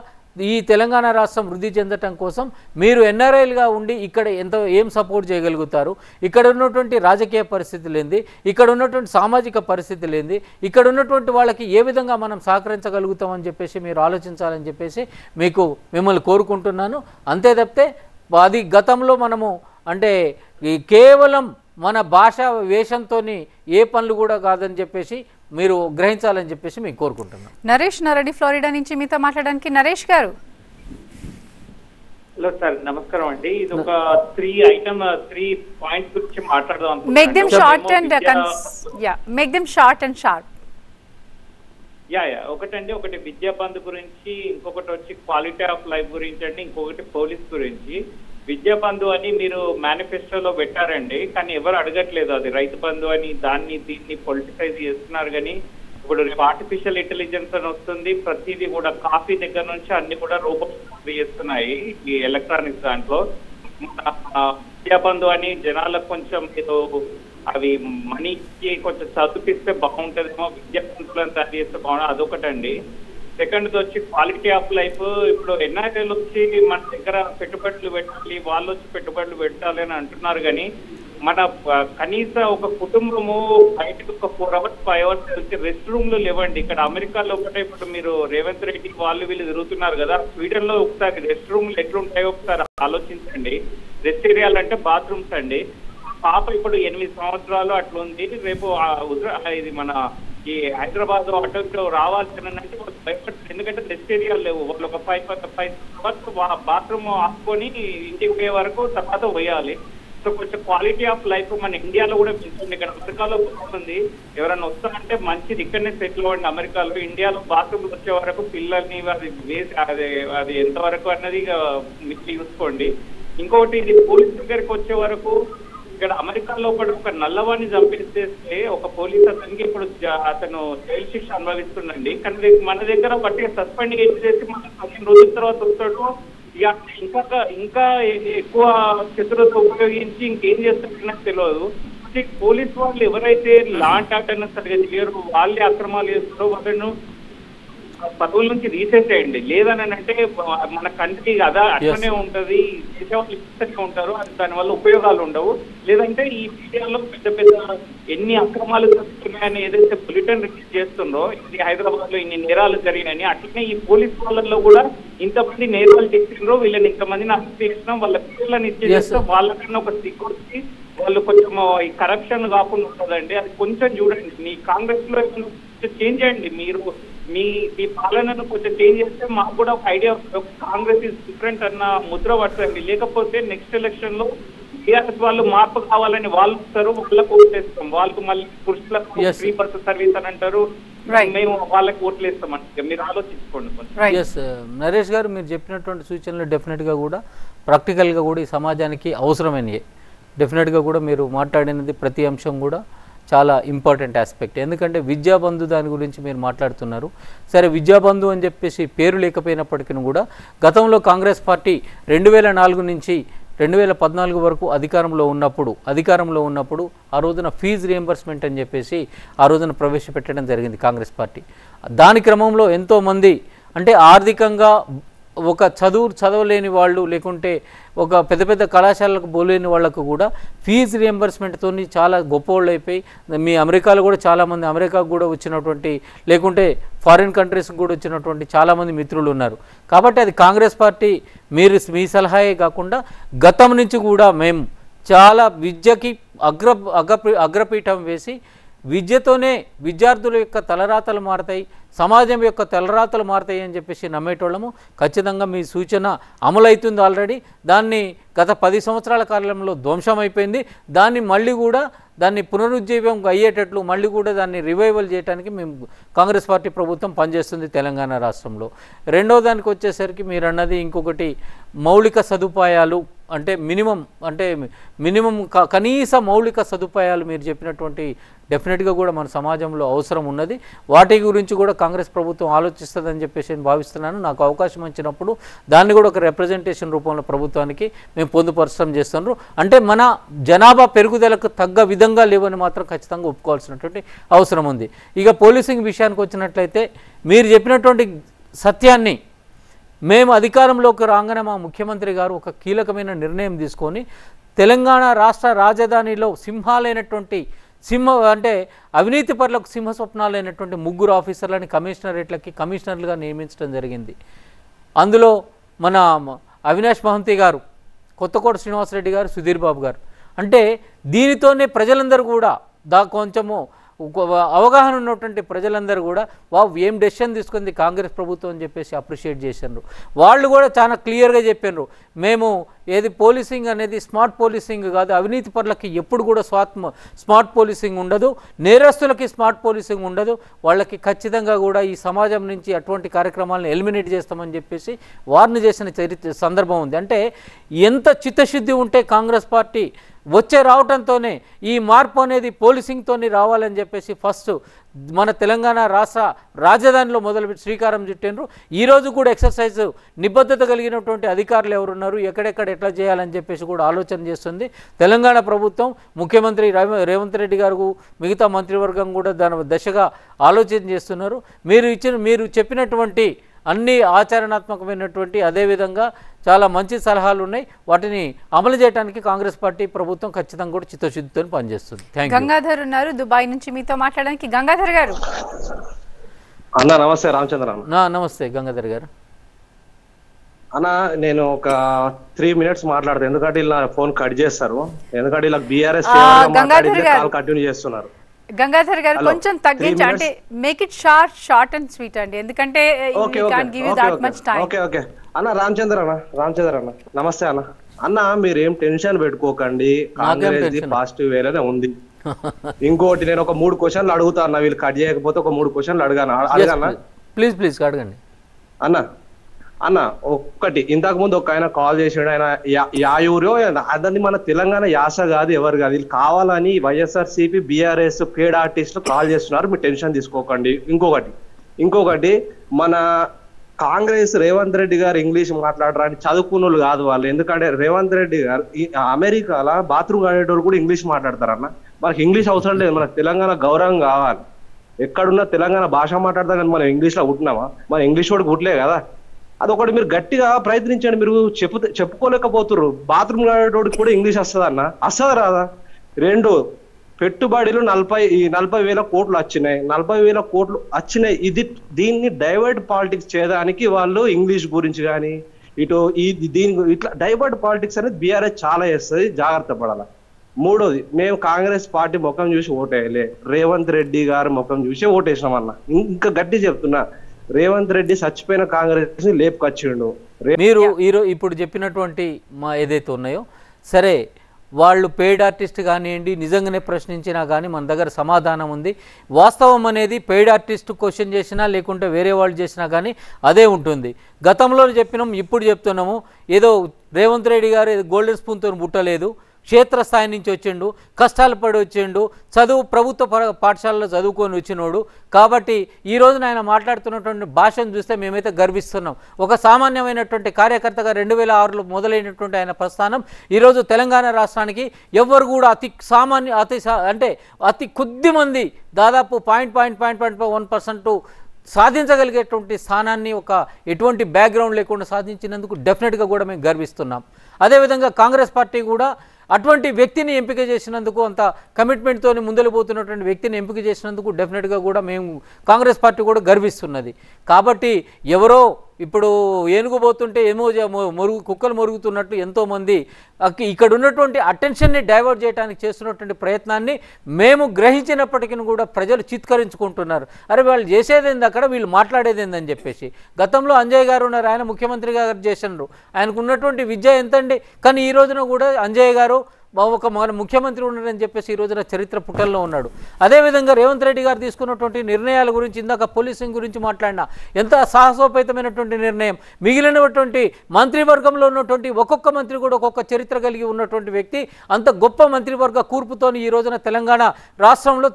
ఈ తెలంగాణ రాష్ట్రం వృద్ధి చెందటం కోసం మీరు ఎన్ఆర్ఐలుగా ఉండి ఇక్కడ ఏం సపోర్ట్ చేయగలుగుతారు, ఇక్కడ ఉన్నటువంటి రాజకీయ పరిస్థితులు ఏంది, ఇక్కడ ఉన్నటువంటి సామాజిక పరిస్థితులు ఏంది, ఇక్కడ ఉన్నటువంటి వాళ్ళకి ఏ విధంగా మనం సహకరించగలుగుతామని చెప్పేసి మీరు ఆలోచించాలని చెప్పేసి మిమ్మల్ని కోరుకుంటున్నాను. అంతే తప్పితే అది గతంలో మనము అంటే కేవలం మన భాష వేషంతో ఏ పనులు కూడా కాదని చెప్పేసి మీరు గ్రహించాలని చెప్పేసి మీకు కోరుకుంటున్నాను. నరేష్ నారెడ్డి ఫ్లోరిడా నుంచి మీతో మాట్లాడడానికి. నరేష్ గారు. హలో సార్, నమస్కారం అండి. ఇది ఒక 3 పాయింట్స్ గురించి మాట్లాడదాం. Make them short and sharp. ఒకటండి, ఒకటి విద్యా బంధు గురించి, ఇంకొకటి వచ్చి క్వాలిటీ ఆఫ్ లైఫ్ గురించి అండి, ఇంకొకటి పోలీస్ గురించి. విద్యా బంధు అని మీరు మేనిఫెస్టోలో పెట్టారండి, కానీ ఎవరు అడగట్లేదు. అది రైతు బంధు అని దీన్ని పొలిటిసైజ్ చేస్తున్నారు. కానీ ఇప్పుడు ఆర్టిఫిషియల్ ఇంటెలిజెన్స్ అని వస్తుంది, ప్రతిదీ కూడా కాఫీ దగ్గర నుంచి అన్ని కూడా రోబోట్స్ చేస్తున్నాయి ఈ ఎలక్ట్రానిక్స్ దాంట్లో. విద్యా బంధు అని జనాలకు కొంచెం ఏదో అవి మనీకి కొంచెం చదివిస్తే బాగుంటుందేమో, విద్యా బంధువులను తయారు చేస్తే బాగుంటుంది, అదొకటండి. సెకండ్ది వచ్చి క్వాలిటీ ఆఫ్ లైఫ్. ఇప్పుడు ఎన్ఆర్ఐలు వచ్చి మన దగ్గర పెట్టుబడులు పెట్టాలి, వాళ్ళు వచ్చి పెట్టుబడులు పెట్టాలి అని అంటున్నారు. కానీ మన కనీస ఒక కుటుంబము బయటకు ఒక 4 hours 5 hours వచ్చి రెస్ట్ రూమ్లు లేవండి. ఇక్కడ అమెరికాలో ఒకటే, ఇప్పుడు మీరు రేవంత్ రెడ్డి వాళ్ళు వీళ్ళు తిరుగుతున్నారు కదా, స్వీడన్ లో ఒకసారి రెస్ట్ రూమ్లు ఎట్లుంటాయో ఒకసారి ఆలోచించండి. రెస్ట్ ఏరియాలు అంటే బాత్రూమ్స్ అండి. పాప ఇప్పుడు 8 సంవత్సరాలు అట్లా ఉంది. రేపు ఇది మన ఈ హైదరాబాద్ అటు రావాల్సినంటే భయపడుతుంది, ఎందుకంటే రెస్ట్ ఏరియాలు లేవు. వాళ్ళు ఒక 5 hours బాత్రూమ్ ఆపుకొని ఇంటికి పోయే వరకు తర్వాత పోయాలి. సో కొంచెం క్వాలిటీ ఆఫ్ లైఫ్ మన ఇండియాలో కూడా పెంచండి. ఇక్కడ అమెరికాలో బాగుంది, ఎవరైనా వస్తామంటే మంచిది ఇక్కడనే సెటిల్ అవ్వండి అమెరికాలో. ఇండియాలో బాత్రూమ్ వచ్చే వరకు పిల్లల్ని అది వేసి అది ఎంతవరకు అన్నది మీరు చూసుకోండి. ఇంకొకటి, ఇది పోలీస్ దగ్గరికి వచ్చే వరకు ఇక్కడ అమెరికాలో ఒక నల్లవాడిని చంపేస్తే ఒక పోలీస్ అతనికి ఇప్పుడు అతను జైలు శిక్ష అనుభవిస్తుందండి. కానీ మన దగ్గర బట్టి సస్పెండ్ చేసి మన 15 రోజుల తర్వాత వస్తాడు. ఇంకా ఎక్కువ శత్రువుతో ఉపయోగించి ఇంకేం చేస్తారో నాకు తెలియదు. పోలీస్ వాళ్ళు ఎవరైతే లా అండ్ ఆర్డర్ సరిగా చేయరు, వాళ్ళే అక్రమాలు చేస్తారో వాళ్ళను పదవుల నుంచి రీసెట్ చేయండి. లేదని అంటే మన కంట్రీ కదా అట్లనే ఉంటది, దేశవాళ్ళు ఇస్తూనే ఉంటారు, అది దానివల్ల ఉపయోగాలు ఉండవు. లేదంటే ఈ మీడియాలో పెద్ద పెద్ద ఎన్ని అక్రమాలు జరుగుతున్నాయని ఏదైతే బులెటిన్ రిలీజ్ చేస్తుందో, ఇది హైదరాబాద్ లో ఇన్ని నేరాలు జరిగినాయని, అట్లనే ఈ పోలీస్ వాళ్ళలో కూడా ఇంతమంది నేరాలు చేసిండ్రో, వీళ్ళని ఇంతమందిని అరెస్ట్ చేసినాం, వాళ్ళ పిల్లలని ఇచ్చేస్తాం, వాళ్ళకన్నా ఒక సిక్యూరిటీ వాళ్ళు కొంచెం ఈ కరప్షన్ కాకుండా ఉంటుందండి. అది కొంచెం చూడండి. మీ కాంగ్రెస్ లో చేంజ్ చేయండి. మీరు మీ పాలనను కొంచెం చేంజ్ చేస్తే మాకు కూడా ఒక ఐడియా, కాంగ్రెస్ ఇస్ డిఫరెంట్ అన్న ముద్ర పడుతుంది. లేకపోతే నెక్స్ట్ ఎలక్షన్ లో టీఆర్ఎస్ వాళ్ళు మార్పు కావాలని వాళ్ళు వస్తారు, వాళ్ళకు ఓట్లేస్తాం. వాళ్ళకు మళ్ళీ పురుషులకు 3% సర్వీస్ అని అంటారు, మేము వాళ్ళకి ఓట్లేస్తాం అంటే మీరు ఆలోచించుకోండి. ఎస్ నరేష్ గారు, మీరు చెప్పినటువంటి సూచనలు డెఫినెట్గా కూడా ప్రాక్టికల్గా కూడా ఈ సమాజానికి అవసరమైనవి. డెఫినెట్గా కూడా మీరు మాట్లాడినది ప్రతి అంశం కూడా చాలా ఇంపార్టెంట్ ఆస్పెక్ట్. ఎందుకంటే విద్యాబంధు దాని గురించి మీరు మాట్లాడుతున్నారు. సరే, విద్యాబంధు అని చెప్పేసి పేరు లేకపోయినప్పటికీ కూడా గతంలో కాంగ్రెస్ పార్టీ 2004 నుంచి 2014 వరకు అధికారంలో ఉన్నప్పుడు ఆ రోజున ఫీజు రియంబర్స్మెంట్ అని చెప్పేసి ఆ రోజున ప్రవేశపెట్టడం జరిగింది కాంగ్రెస్ పార్టీ. దాని క్రమంలో ఎంతోమంది అంటే ఆర్థికంగా ఒక చదవలేని వాళ్ళు, లేకుంటే ఒక పెద్ద పెద్ద కళాశాలకు పోలేని వాళ్ళకు కూడా ఫీజు రియంబర్స్మెంట్తో చాలా గొప్పవాళ్ళు అయిపోయి, మీ అమెరికాలో కూడా చాలామంది అమెరికాకు కూడా వచ్చినటువంటి, లేకుంటే ఫారిన్ కంట్రీస్కి కూడా వచ్చినటువంటి చాలామంది మిత్రులు ఉన్నారు. కాబట్టి అది కాంగ్రెస్ పార్టీ మీ సలహాయే కాకుండా గతం నుంచి కూడా మేము చాలా విద్యకి అగ్రపీఠం వేసి విద్యతోనే విద్యార్థుల యొక్క తలరాతలు మారతాయి, సమాజం యొక్క తలరాతలు మారతాయి అని చెప్పేసి నమ్మేటోళ్ళము. ఖచ్చితంగా మీ సూచన అమలవుతుంది ఆల్రెడీ. దాన్ని గత 10 సంవత్సరాల కాలంలో ధ్వంసమైపోయింది. దాన్ని మళ్ళీ కూడా దాన్ని పునరుజ్జీవం అయ్యేటట్లు మళ్ళీ కూడా దాన్ని రివైవల్ చేయడానికి మేము కాంగ్రెస్ పార్టీ ప్రభుత్వం పనిచేస్తుంది తెలంగాణ రాష్ట్రంలో. రెండో దానికి వచ్చేసరికి మీరు అన్నది ఇంకొకటి మౌలిక సదుపాయాలు, అంటే మినిమం కనీస మౌలిక సదుపాయాలు మీరు చెప్పినటువంటి డెఫినెట్గా కూడా మన సమాజంలో అవసరం ఉన్నది. వాటి గురించి కూడా కాంగ్రెస్ ప్రభుత్వం ఆలోచిస్తుందని చెప్పేసి నేను భావిస్తున్నాను. నాకు అవకాశం ఇచ్చినప్పుడు దాన్ని కూడా ఒక రిప్రజెంటేషన్ రూపంలో ప్రభుత్వానికి మేము పొందుపరచడం చేస్తున్నారు. అంటే మన జనాభా పెరుగుదలకు తగ్గ విధంగా లేవని మాత్రం ఖచ్చితంగా ఒప్పుకోవాల్సినటువంటి అవసరం ఉంది. ఇక పోలీసింగ్ విషయానికి వచ్చినట్లయితే మీరు చెప్పినటువంటి సత్యాన్ని మేము అధికారంలోకి రాగానే మా ముఖ్యమంత్రి గారు ఒక కీలకమైన నిర్ణయం తీసుకొని తెలంగాణ రాష్ట్ర రాజధానిలో అంటే అవినీతి పరులకు సింహస్వప్నాలైనటువంటి 3 ఆఫీసర్లని కమిషనర్లుగా నియమించడం జరిగింది. అందులో మన అవినాష్ మహంతి గారు, కొత్తకోట శ్రీనివాసరెడ్డి గారు, సుధీర్ బాబు గారు. అంటే దీనితోనే ప్రజలందరూ కూడా కొంచెము అవగాహన ఉన్నటువంటి ప్రజలందరూ కూడా ఏం డెసిషన్ తీసుకుంది కాంగ్రెస్ ప్రభుత్వం అని చెప్పేసి అప్రిషియేట్ చేశారు. వాళ్ళు కూడా చాలా క్లియర్గా చెప్పారు, మేము ఏది పోలీసింగ్ అనేది స్మార్ట్ పోలీసింగ్ కాదు, అవినీతి పరులకి ఎప్పుడు కూడా స్మార్ట్ పోలీసింగ్ ఉండదు, నేరస్తులకి స్మార్ట్ పోలీసింగ్ ఉండదు, వాళ్ళకి ఖచ్చితంగా కూడా ఈ సమాజం నుంచి అటువంటి కార్యక్రమాలను ఎలిమినేట్ చేస్తామని చెప్పేసి వార్న్ చేసిన సందర్భం ఉంది. అంటే ఎంత చిత్తశుద్ధి ఉంటే కాంగ్రెస్ పార్టీ రావడంతోనే ఈ మార్పు అనేది పోలీసింగ్తోని రావాలని చెప్పేసి ఫస్ట్ మన తెలంగాణ రాష్ట్ర రాజధానిలో మొదలుపెట్టి శ్రీకారం చుట్టిండ్రు. ఈరోజు కూడా ఎక్సర్సైజ్ నిబద్ధత కలిగినటువంటి అధికారులు ఎవరున్నారు, ఎక్కడెక్కడ ఎట్లా చేయాలని చెప్పేసి కూడా ఆలోచన చేస్తుంది తెలంగాణ ప్రభుత్వం. ముఖ్యమంత్రి రేవంత్ రెడ్డి గారు మిగతా మంత్రివర్గం కూడా దాని దశగా ఆలోచన చేస్తున్నారు. మీరు చెప్పినటువంటి అన్ని ఆచరణాత్మకమైనటువంటి అదేవిధంగా చాలా మంచి సలహాలు ఉన్నాయి, వాటిని అమలు చేయడానికి కాంగ్రెస్ పార్టీ ప్రభుత్వం ఖచ్చితంగా కూడా చిత్తశుద్ధితో పనిచేస్తుంది. Thank you. గంగాధర్ ఉన్నారు దుబాయ్ నుంచి మీతో మాట్లాడడానికి. గంగాధర్ గారు. అన్న నమస్తే. రామచంద్ర అన్న. నమస్తే గంగాధర్ గారు. అన్న నేను ఒక 3 minutes మాట్లాడతాను, ఎందుకంటే ఇలా ఫోన్ కట్ చేస్తారు, ఎందుకంటే ఇలా బీఆర్ఎస్ కంటిన్యూ చేస్తున్నారు. గంగాధర్ గారు కొంచెం తగ్గించి, అంటే make it short and sweet అండి, ఎందుకంటే ఓకే అన్న. రామచంద్ర అన్న నమస్తే అన్న. అన్న మీరేం టెన్షన్ పెట్టుకోకండి, కాంగ్రెస్ పాజిటివ్ వేలోనే ఉంది. ఇంకోటి నేను ఒక 3 questions అడుగుతా అన్న, వీళ్ళు కట్ చేయకపోతే ఒక 3 questions అడగానా? ప్లీజ్ అడగండి అన్న. ఒక్కటి ఇంతకు ముందు ఒక ఆయన కాల్ చేసాడు, ఆయన యాయూరో అదని మన తెలంగాణ యాస కాదు, ఎవరు కాదు, వీళ్ళు కావాలని వైఎస్ఆర్సీపీ బీఆర్ఎస్ పేడ్ ఆర్టిస్టులు కాల్ చేస్తున్నారు, మీరు టెన్షన్ తీసుకోకండి. ఇంకొకటి మన కాంగ్రెస్ రేవంత్ రెడ్డి గారు ఇంగ్లీష్ మాట్లాడరాని చదువుకున్న కాదు వాళ్ళు, ఎందుకంటే రేవంత్ రెడ్డి గారు అమెరికాలో బాత్రూమ్ ఆడేటోళ్ళు కూడా ఇంగ్లీష్ మాట్లాడతారన్న. మనకి ఇంగ్లీష్ అవసరం లేదు, మన తెలంగాణ గౌరవం కావాలి. ఎక్కడున్నా తెలంగాణ భాష మాట్లాడతాం, కానీ మనం ఇంగ్లీష్ లో పుట్టినామా? మన ఇంగ్లీష్ వాడు పుట్టలే కదా. అదొకటి మీరు గట్టిగా ప్రయత్నించండి. మీరు చెప్పుకోలేకపోతున్నారు, బాత్రూమ్ ఆడేటోడికి కూడా ఇంగ్లీష్ వస్తుందన్న, వస్తుందా రాదా? 2 పెట్టుబడులు 40,000 కోట్లు వచ్చినాయి, 40,000 కోట్లు వచ్చినాయి. దీన్ని డైవర్ట్ పాలిటిక్స్ చేయడానికి వాళ్ళు ఇంగ్లీష్ గురించి కానీ ఇట్లా డైవర్ట్ పాలిటిక్స్ అనేది బీఆర్ఎస్ చాలా చేస్తుంది, జాగ్రత్త పడాలి. 3వది, మేము కాంగ్రెస్ పార్టీ ముఖం చూసి ఓటేయలే, రేవంత్ రెడ్డి గారు ముఖం చూసి ఓటేసినాం అన్న. ఇంకా గట్టి చెప్తున్నా, రేవంత్ రెడ్డి చచ్చిపోయిన కాంగ్రెస్ ని లేపుకొచ్చిండు. మీరు ఇప్పుడు చెప్పినటువంటి ఏదైతే ఉన్నాయో సరే, వాళ్ళు పెయిడ్ ఆర్టిస్ట్ కానివ్వండి, నిజంగానే ప్రశ్నించినా కానీ మన దగ్గర సమాధానం ఉంది. వాస్తవం అనేది పెయిడ్ ఆర్టిస్ట్ క్వశ్చన్ చేసినా లేకుంటే వేరే వాళ్ళు చేసినా కానీ అదే ఉంటుంది. గతంలో చెప్పినాం, ఇప్పుడు చెప్తున్నాము, ఏదో రేవంత్ రెడ్డి గారు గోల్డెన్ స్పూన్తో పుట్టలేదు, క్షేత్రస్థాయి నుంచి వచ్చిండు, కష్టాలు పడి వచ్చిండు, ప్రభుత్వ పాఠశాలలో చదువుకొని వచ్చినోడు. కాబట్టి ఈ రోజున ఆయన మాట్లాడుతున్నటువంటి భాషను చూస్తే మేమైతే గర్విస్తున్నాం. ఒక సామాన్యమైనటువంటి కార్యకర్తగా 2006లో మొదలైనటువంటి ఆయన ప్రస్థానం ఈరోజు తెలంగాణ రాష్ట్రానికి ఎవ్వరు కూడా అతి కొద్ది మంది దాదాపు 0.1% సాధించగలిగేటువంటి స్థానాన్ని ఎటువంటి బ్యాక్గ్రౌండ్ లేకుండా సాధించినందుకు డెఫినెట్గా కూడా మేము గర్విస్తున్నాం. అదేవిధంగా కాంగ్రెస్ పార్టీ కూడా అటువంటి వ్యక్తిని ఎంపిక చేసినందుకు, అంత కమిట్మెంట్తో ముందలిపోతున్నటువంటి వ్యక్తిని ఎంపిక చేసినందుకు డెఫినెట్గా కూడా మేము కాంగ్రెస్ పార్టీ కూడా గర్విస్తున్నది. కాబట్టి ఎవరో ఇప్పుడు ఏనుగుపోతుంటే కుక్కలు మొరుగుతున్నట్టు ఎంతోమంది ఇక్కడ ఉన్నటువంటి అటెన్షన్ని డైవర్ట్ చేయడానికి చేస్తున్నటువంటి ప్రయత్నాన్ని మేము గ్రహించినప్పటికీ కూడా ప్రజలు చిత్కరించుకుంటున్నారు. అరే వాళ్ళు చేసేదేంది అక్కడ, వీళ్ళు మాట్లాడేది ఏందని చెప్పేసి. గతంలో అంజయ్ గారు ఉన్నారు, ఆయన ముఖ్యమంత్రిగా చేసినారు, ఆయనకు ఉన్నటువంటి విద్య ఎంతండి, కానీ ఈ రోజున కూడా అంజయ్ గారు ఒక ముఖ్యమంత్రి ఉన్నాడని చెప్పేసి ఈ రోజున చరిత్ర పుటల్లో ఉన్నాడు. అదేవిధంగా రేవంత్ రెడ్డి గారు తీసుకున్నటువంటి నిర్ణయాల గురించి, ఇందాక పోలీసింగ్ గురించి మాట్లాడినా, ఎంత సాహసోపేతమైనటువంటి నిర్ణయం. మిగిలినటువంటి మంత్రివర్గంలో ఉన్నటువంటి ఒక్కొక్క మంత్రి కూడా ఒక్కొక్క చరిత్ర కలిగి ఉన్నటువంటి వ్యక్తి. అంత గొప్ప మంత్రివర్గ కూర్పుతో ఈ రోజున తెలంగాణ రాష్ట్రంలో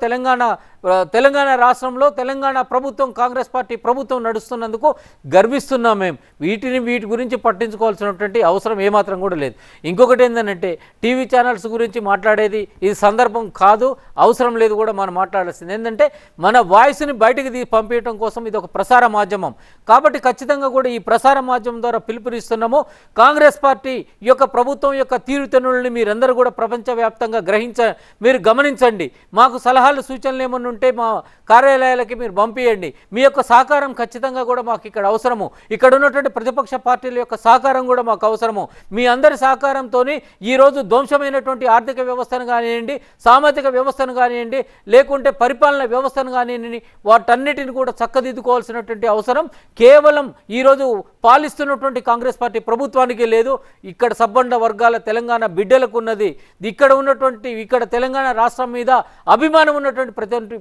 తెలంగాణ ప్రభుత్వం, కాంగ్రెస్ పార్టీ ప్రభుత్వం నడుస్తున్నందుకు గర్విస్తున్నాం మేము. వీటి గురించి పట్టించుకోవాల్సినటువంటి అవసరం ఏమాత్రం కూడా లేదు. ఇంకొకటి ఏంటంటే, టీవీ ఛానల్స్ గురించి మాట్లాడేది ఇది సందర్భం కాదు, అవసరం లేదు కూడా మనం మాట్లాడాల్సింది. ఏంటంటే మన వాయిస్ని బయటకు పంపించడం కోసం ఇది ఒక ప్రసార మాధ్యమం. కాబట్టి ఖచ్చితంగా కూడా ఈ ప్రసార మాధ్యమం ద్వారా పిలుపునిస్తున్నాము. కాంగ్రెస్ పార్టీ యొక్క ప్రభుత్వం యొక్క తీరుతెన్నులని మీరందరూ కూడా ప్రపంచవ్యాప్తంగా మీరు గమనించండి. మాకు సలహాలు సూచనలు ఏమన్నా ఉంటే మా కార్యాలయాలకి మీరు పంపియండి. మీ యొక్క సహకారం ఖచ్చితంగా కూడా మాకు ఇక్కడ అవసరము. ఇక్కడ ఉన్నటువంటి ప్రతిపక్ష పార్టీల యొక్క సహకారం కూడా మాకు అవసరము. మీ అందరి సహకారంతో ఈరోజు ధ్వంసమైనటువంటి ఆర్థిక వ్యవస్థను కానివ్వండి, సామాజిక వ్యవస్థను కానివ్వండి, లేకుంటే పరిపాలన వ్యవస్థను కానివ్వండి, వాటన్నిటిని కూడా చక్కదిద్దుకోవాల్సినటువంటి అవసరం కేవలం ఈరోజు పాలిస్తున్నటువంటి కాంగ్రెస్ పార్టీ ప్రభుత్వానికి లేదు. ఇక్కడ సబ్బండ వర్గాల తెలంగాణ బిడ్డలకు ఉన్నది. ఇక్కడ తెలంగాణ రాష్ట్రం మీద అభిమానం ఉన్నటువంటి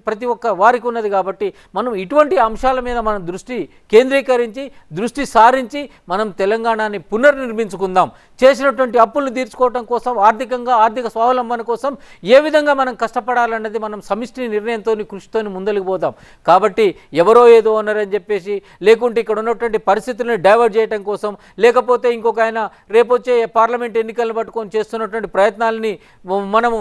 ప్రతి ఒక్క వారికి ఉన్నది. కాబట్టి మనం ఇటువంటి అంశాల మీద మనం దృష్టి కేంద్రీకరించి దృష్టి సారించి మనం తెలంగాణని పునర్నిర్మించుకుందాం. చేసినటువంటి అప్పులను తీర్చుకోవడం కోసం, ఆర్థిక స్వావలంబన కోసం ఏ విధంగా మనం కష్టపడాలన్నది మనం సమిష్టి నిర్ణయంతో కృషితో ముందలికి పోదాం. కాబట్టి ఎవరో ఏదో అన్నారని చెప్పేసి, లేకుంటే ఇక్కడ ఉన్నటువంటి పరిస్థితులను డైవర్ట్ చేయడం కోసం, లేకపోతే ఇంకొక ఆయన రేపొచ్చే పార్లమెంట్ ఎన్నికలను పట్టుకొని చేస్తున్నటువంటి ప్రయత్నాలని మనము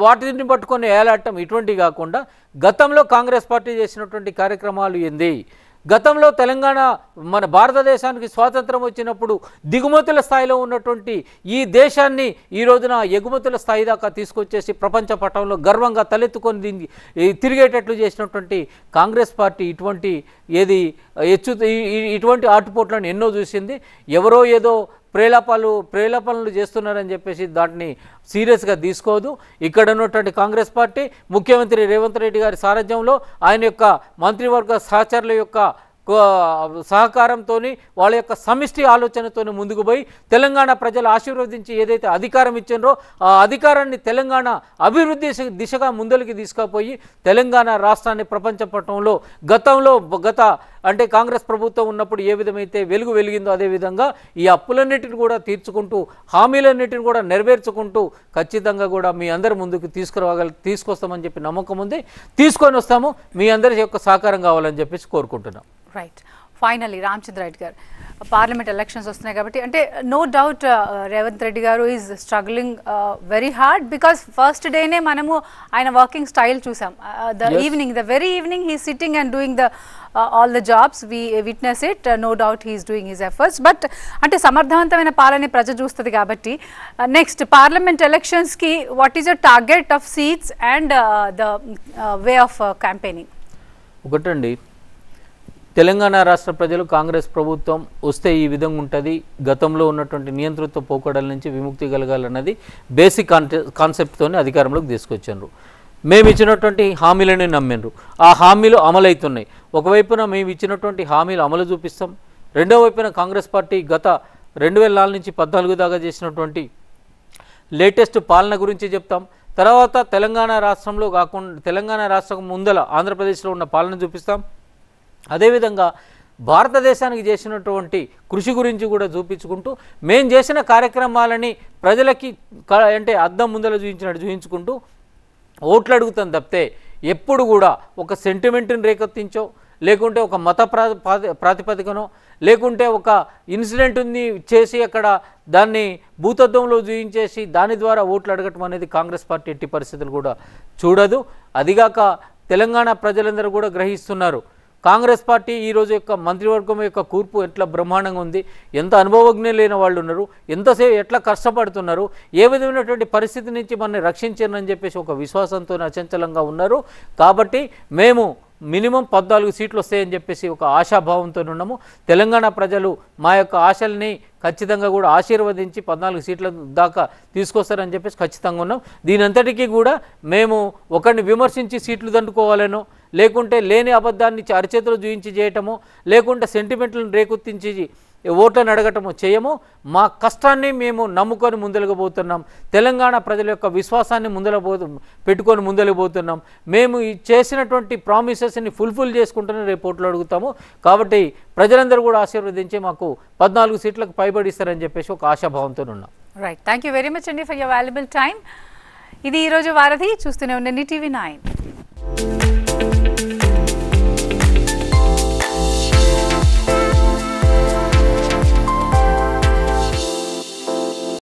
వాటిని పట్టుకొని ఏలాడటం ఇటువంటివి కాకుండా గతంలో కాంగ్రెస్ పార్టీ చేసినటువంటి కార్యక్రమాలు ఏంది, గతంలో తెలంగాణ మన భారతదేశానికి స్వాతంత్రం వచ్చినప్పుడు దిగుమతుల స్థాయిలో ఉన్నటువంటి ఈ దేశాన్ని ఈ రోజున ఎగుమతుల స్థాయి దాకా తీసుకొచ్చేసి ప్రపంచ పటంలో గర్వంగా తలెత్తుకొని తిరిగేటట్లు చేసినటువంటి కాంగ్రెస్ పార్టీ ఇటువంటి ఆటుపోట్లను ఎన్నో చూసింది. ఎవరో ఏదో ప్రేలాపనలు చేస్తున్నారని చెప్పేసి దాన్ని సీరియస్గా తీసుకోదు. ఇక్కడ ఉన్నటువంటి కాంగ్రెస్ పార్టీ ముఖ్యమంత్రి రేవంత్ రెడ్డి గారి సారథ్యంలో ఆయన యొక్క మంత్రివర్గ సహచరుల యొక్క సహకారంతో వాళ్ళ యొక్క సమిష్టి ఆలోచనతో ముందుకు పోయి తెలంగాణ ప్రజలు ఆశీర్వదించి ఏదైతే అధికారం ఇచ్చారో ఆ అధికారాన్ని తెలంగాణ అభివృద్ధి దిశగా ముందరికి తీసుకుపోయి తెలంగాణ రాష్ట్రాన్ని ప్రపంచ పటంలో అంటే కాంగ్రెస్ ప్రభుత్వం ఉన్నప్పుడు ఏ విధమైతే వెలిగిందో అదేవిధంగా ఈ అప్పులన్నిటిని కూడా తీర్చుకుంటూ హామీలన్నిటిని కూడా నెరవేర్చుకుంటూ ఖచ్చితంగా కూడా మీ అందరి ముందుకు తీసుకొస్తామని చెప్పి నమ్మకం ఉంది. తీసుకొని వస్తాము. మీ అందరి యొక్క సహకారం కావాలని చెప్పేసి కోరుకుంటున్నాం. రైట్. ఫైనల్లీ రామచంద్ర రెడ్డి గారు, పార్లమెంట్ ఎలక్షన్స్ వస్తున్నాయి కాబట్టి అంటే నో డౌట్ రేవంత్ రెడ్డి గారు is struggling very hard because first డేనే మనము ఆయన వర్కింగ్ స్టైల్ చూసాం. The very evening he sitting and doing all the jobs, we witness it. No doubt he is doing his efforts, but అంటే సమర్థవంతమైన పాలన ప్రజ చూస్తుంది కాబట్టి నెక్స్ట్ పార్లమెంట్ ఎలక్షన్స్ కి what is your target of seats and the way of campaigning? ఒకటండి, తెలంగాణ రాష్ట్ర ప్రజలు కాంగ్రెస్ ప్రభుత్వం వస్తే ఈ విధంగా ఉంటుంది, గతంలో ఉన్నటువంటి నియంతృత్వ పోకడల నుంచి విముక్తి కలగాలన్నది బేసిక్ కాన్సెప్ట్తోనే అధికారంలోకి తీసుకొచ్చారు. మేము ఇచ్చినటువంటి హామీలను నమ్మిండ్రు, ఆ హామీలు అమలవుతున్నాయి. ఒకవైపున మేము ఇచ్చినటువంటి హామీలు అమలు చూపిస్తాం, రెండో వైపున కాంగ్రెస్ పార్టీ గత 2004 నుంచి 14 దాకా చేసినటువంటి లేటెస్ట్ పాలన గురించి చెప్తాం. తర్వాత తెలంగాణ రాష్ట్రంలో కాకుండా తెలంగాణ రాష్ట్రం ముందల ఆంధ్రప్రదేశ్లో ఉన్న పాలన చూపిస్తాం. అదేవిధంగా భారతదేశానికి చేసినటువంటి కృషి గురించి కూడా చూపించుకుంటూ మేము చేసిన కార్యక్రమాలని ప్రజలకి అంటే అద్దం ముందల చూపించుకుంటూ ఓట్లు అడుగుతాం తప్పితే ఎప్పుడు కూడా ఒక సెంటిమెంట్ని రేకెత్తించో, లేకుంటే ఒక మత ప్రాతిపదికనో, లేకుంటే ఒక ఇన్సిడెంట్ని చేసి అక్కడ దాన్ని భూతత్వంలో చూపించేసి దాని ద్వారా ఓట్లు అడగటం అనేది కాంగ్రెస్ పార్టీ ఎట్టి పరిస్థితులు కూడా చూడదు. అదిగాక తెలంగాణ ప్రజలందరూ కూడా గ్రహిస్తున్నారు కాంగ్రెస్ పార్టీ ఈరోజు యొక్క మంత్రివర్గం యొక్క కూర్పు ఎట్లా బ్రహ్మాండంగా ఉంది, ఎంత అనుభవజ్ఞులైన వాళ్ళు ఉన్నారు, ఎంతసేపు ఎట్లా కష్టపడుతున్నారు, ఏ విధమైనటువంటి పరిస్థితి నుంచి మనల్ని రక్షించారని చెప్పేసి ఒక విశ్వాసంతో అచంచలంగా ఉన్నారు. కాబట్టి మేము మినిమం 14 సీట్లు వస్తాయని చెప్పేసి ఒక ఆశాభావంతో ఉన్నాము. తెలంగాణ ప్రజలు మా యొక్క ఆశల్ని ఖచ్చితంగా కూడా ఆశీర్వదించి 14 సీట్ల దాకా తీసుకొస్తారని చెప్పేసి ఖచ్చితంగా ఉన్నాం. దీనంతటికీ కూడా మేము ఒకరిని విమర్శించి సీట్లు దండుకోవాలనో, లేకుంటే లేని అబద్ధాన్ని అరిచేతులు చూయించి చేయటమో, లేకుంటే సెంటిమెంట్లను రేకెత్తించి ఓట్లను అడగటమో చేయము. మా కష్టాన్ని మేము నమ్ముకొని ముందలగబోతున్నాం. తెలంగాణ ప్రజల యొక్క విశ్వాసాన్ని పెట్టుకొని ముందలగబోతున్నాం. మేము చేసినటువంటి ప్రామిసెస్ని ఫుల్ఫిల్ చేసుకుంటూనే రేపు ఓట్లు అడుగుతాము. కాబట్టి ప్రజలందరూ కూడా ఆశీర్వదించి మాకు 14 సీట్లకు పైబడిస్తారని చెప్పేసి ఒక ఆశాభావంతో ఉన్నాం. Right. Thank you very much అండి ఫర్ యువర్ వాల్యుబుల్ టైం. ఇది ఈరోజు వారధి. చూస్తూనే ఉండండి TV9.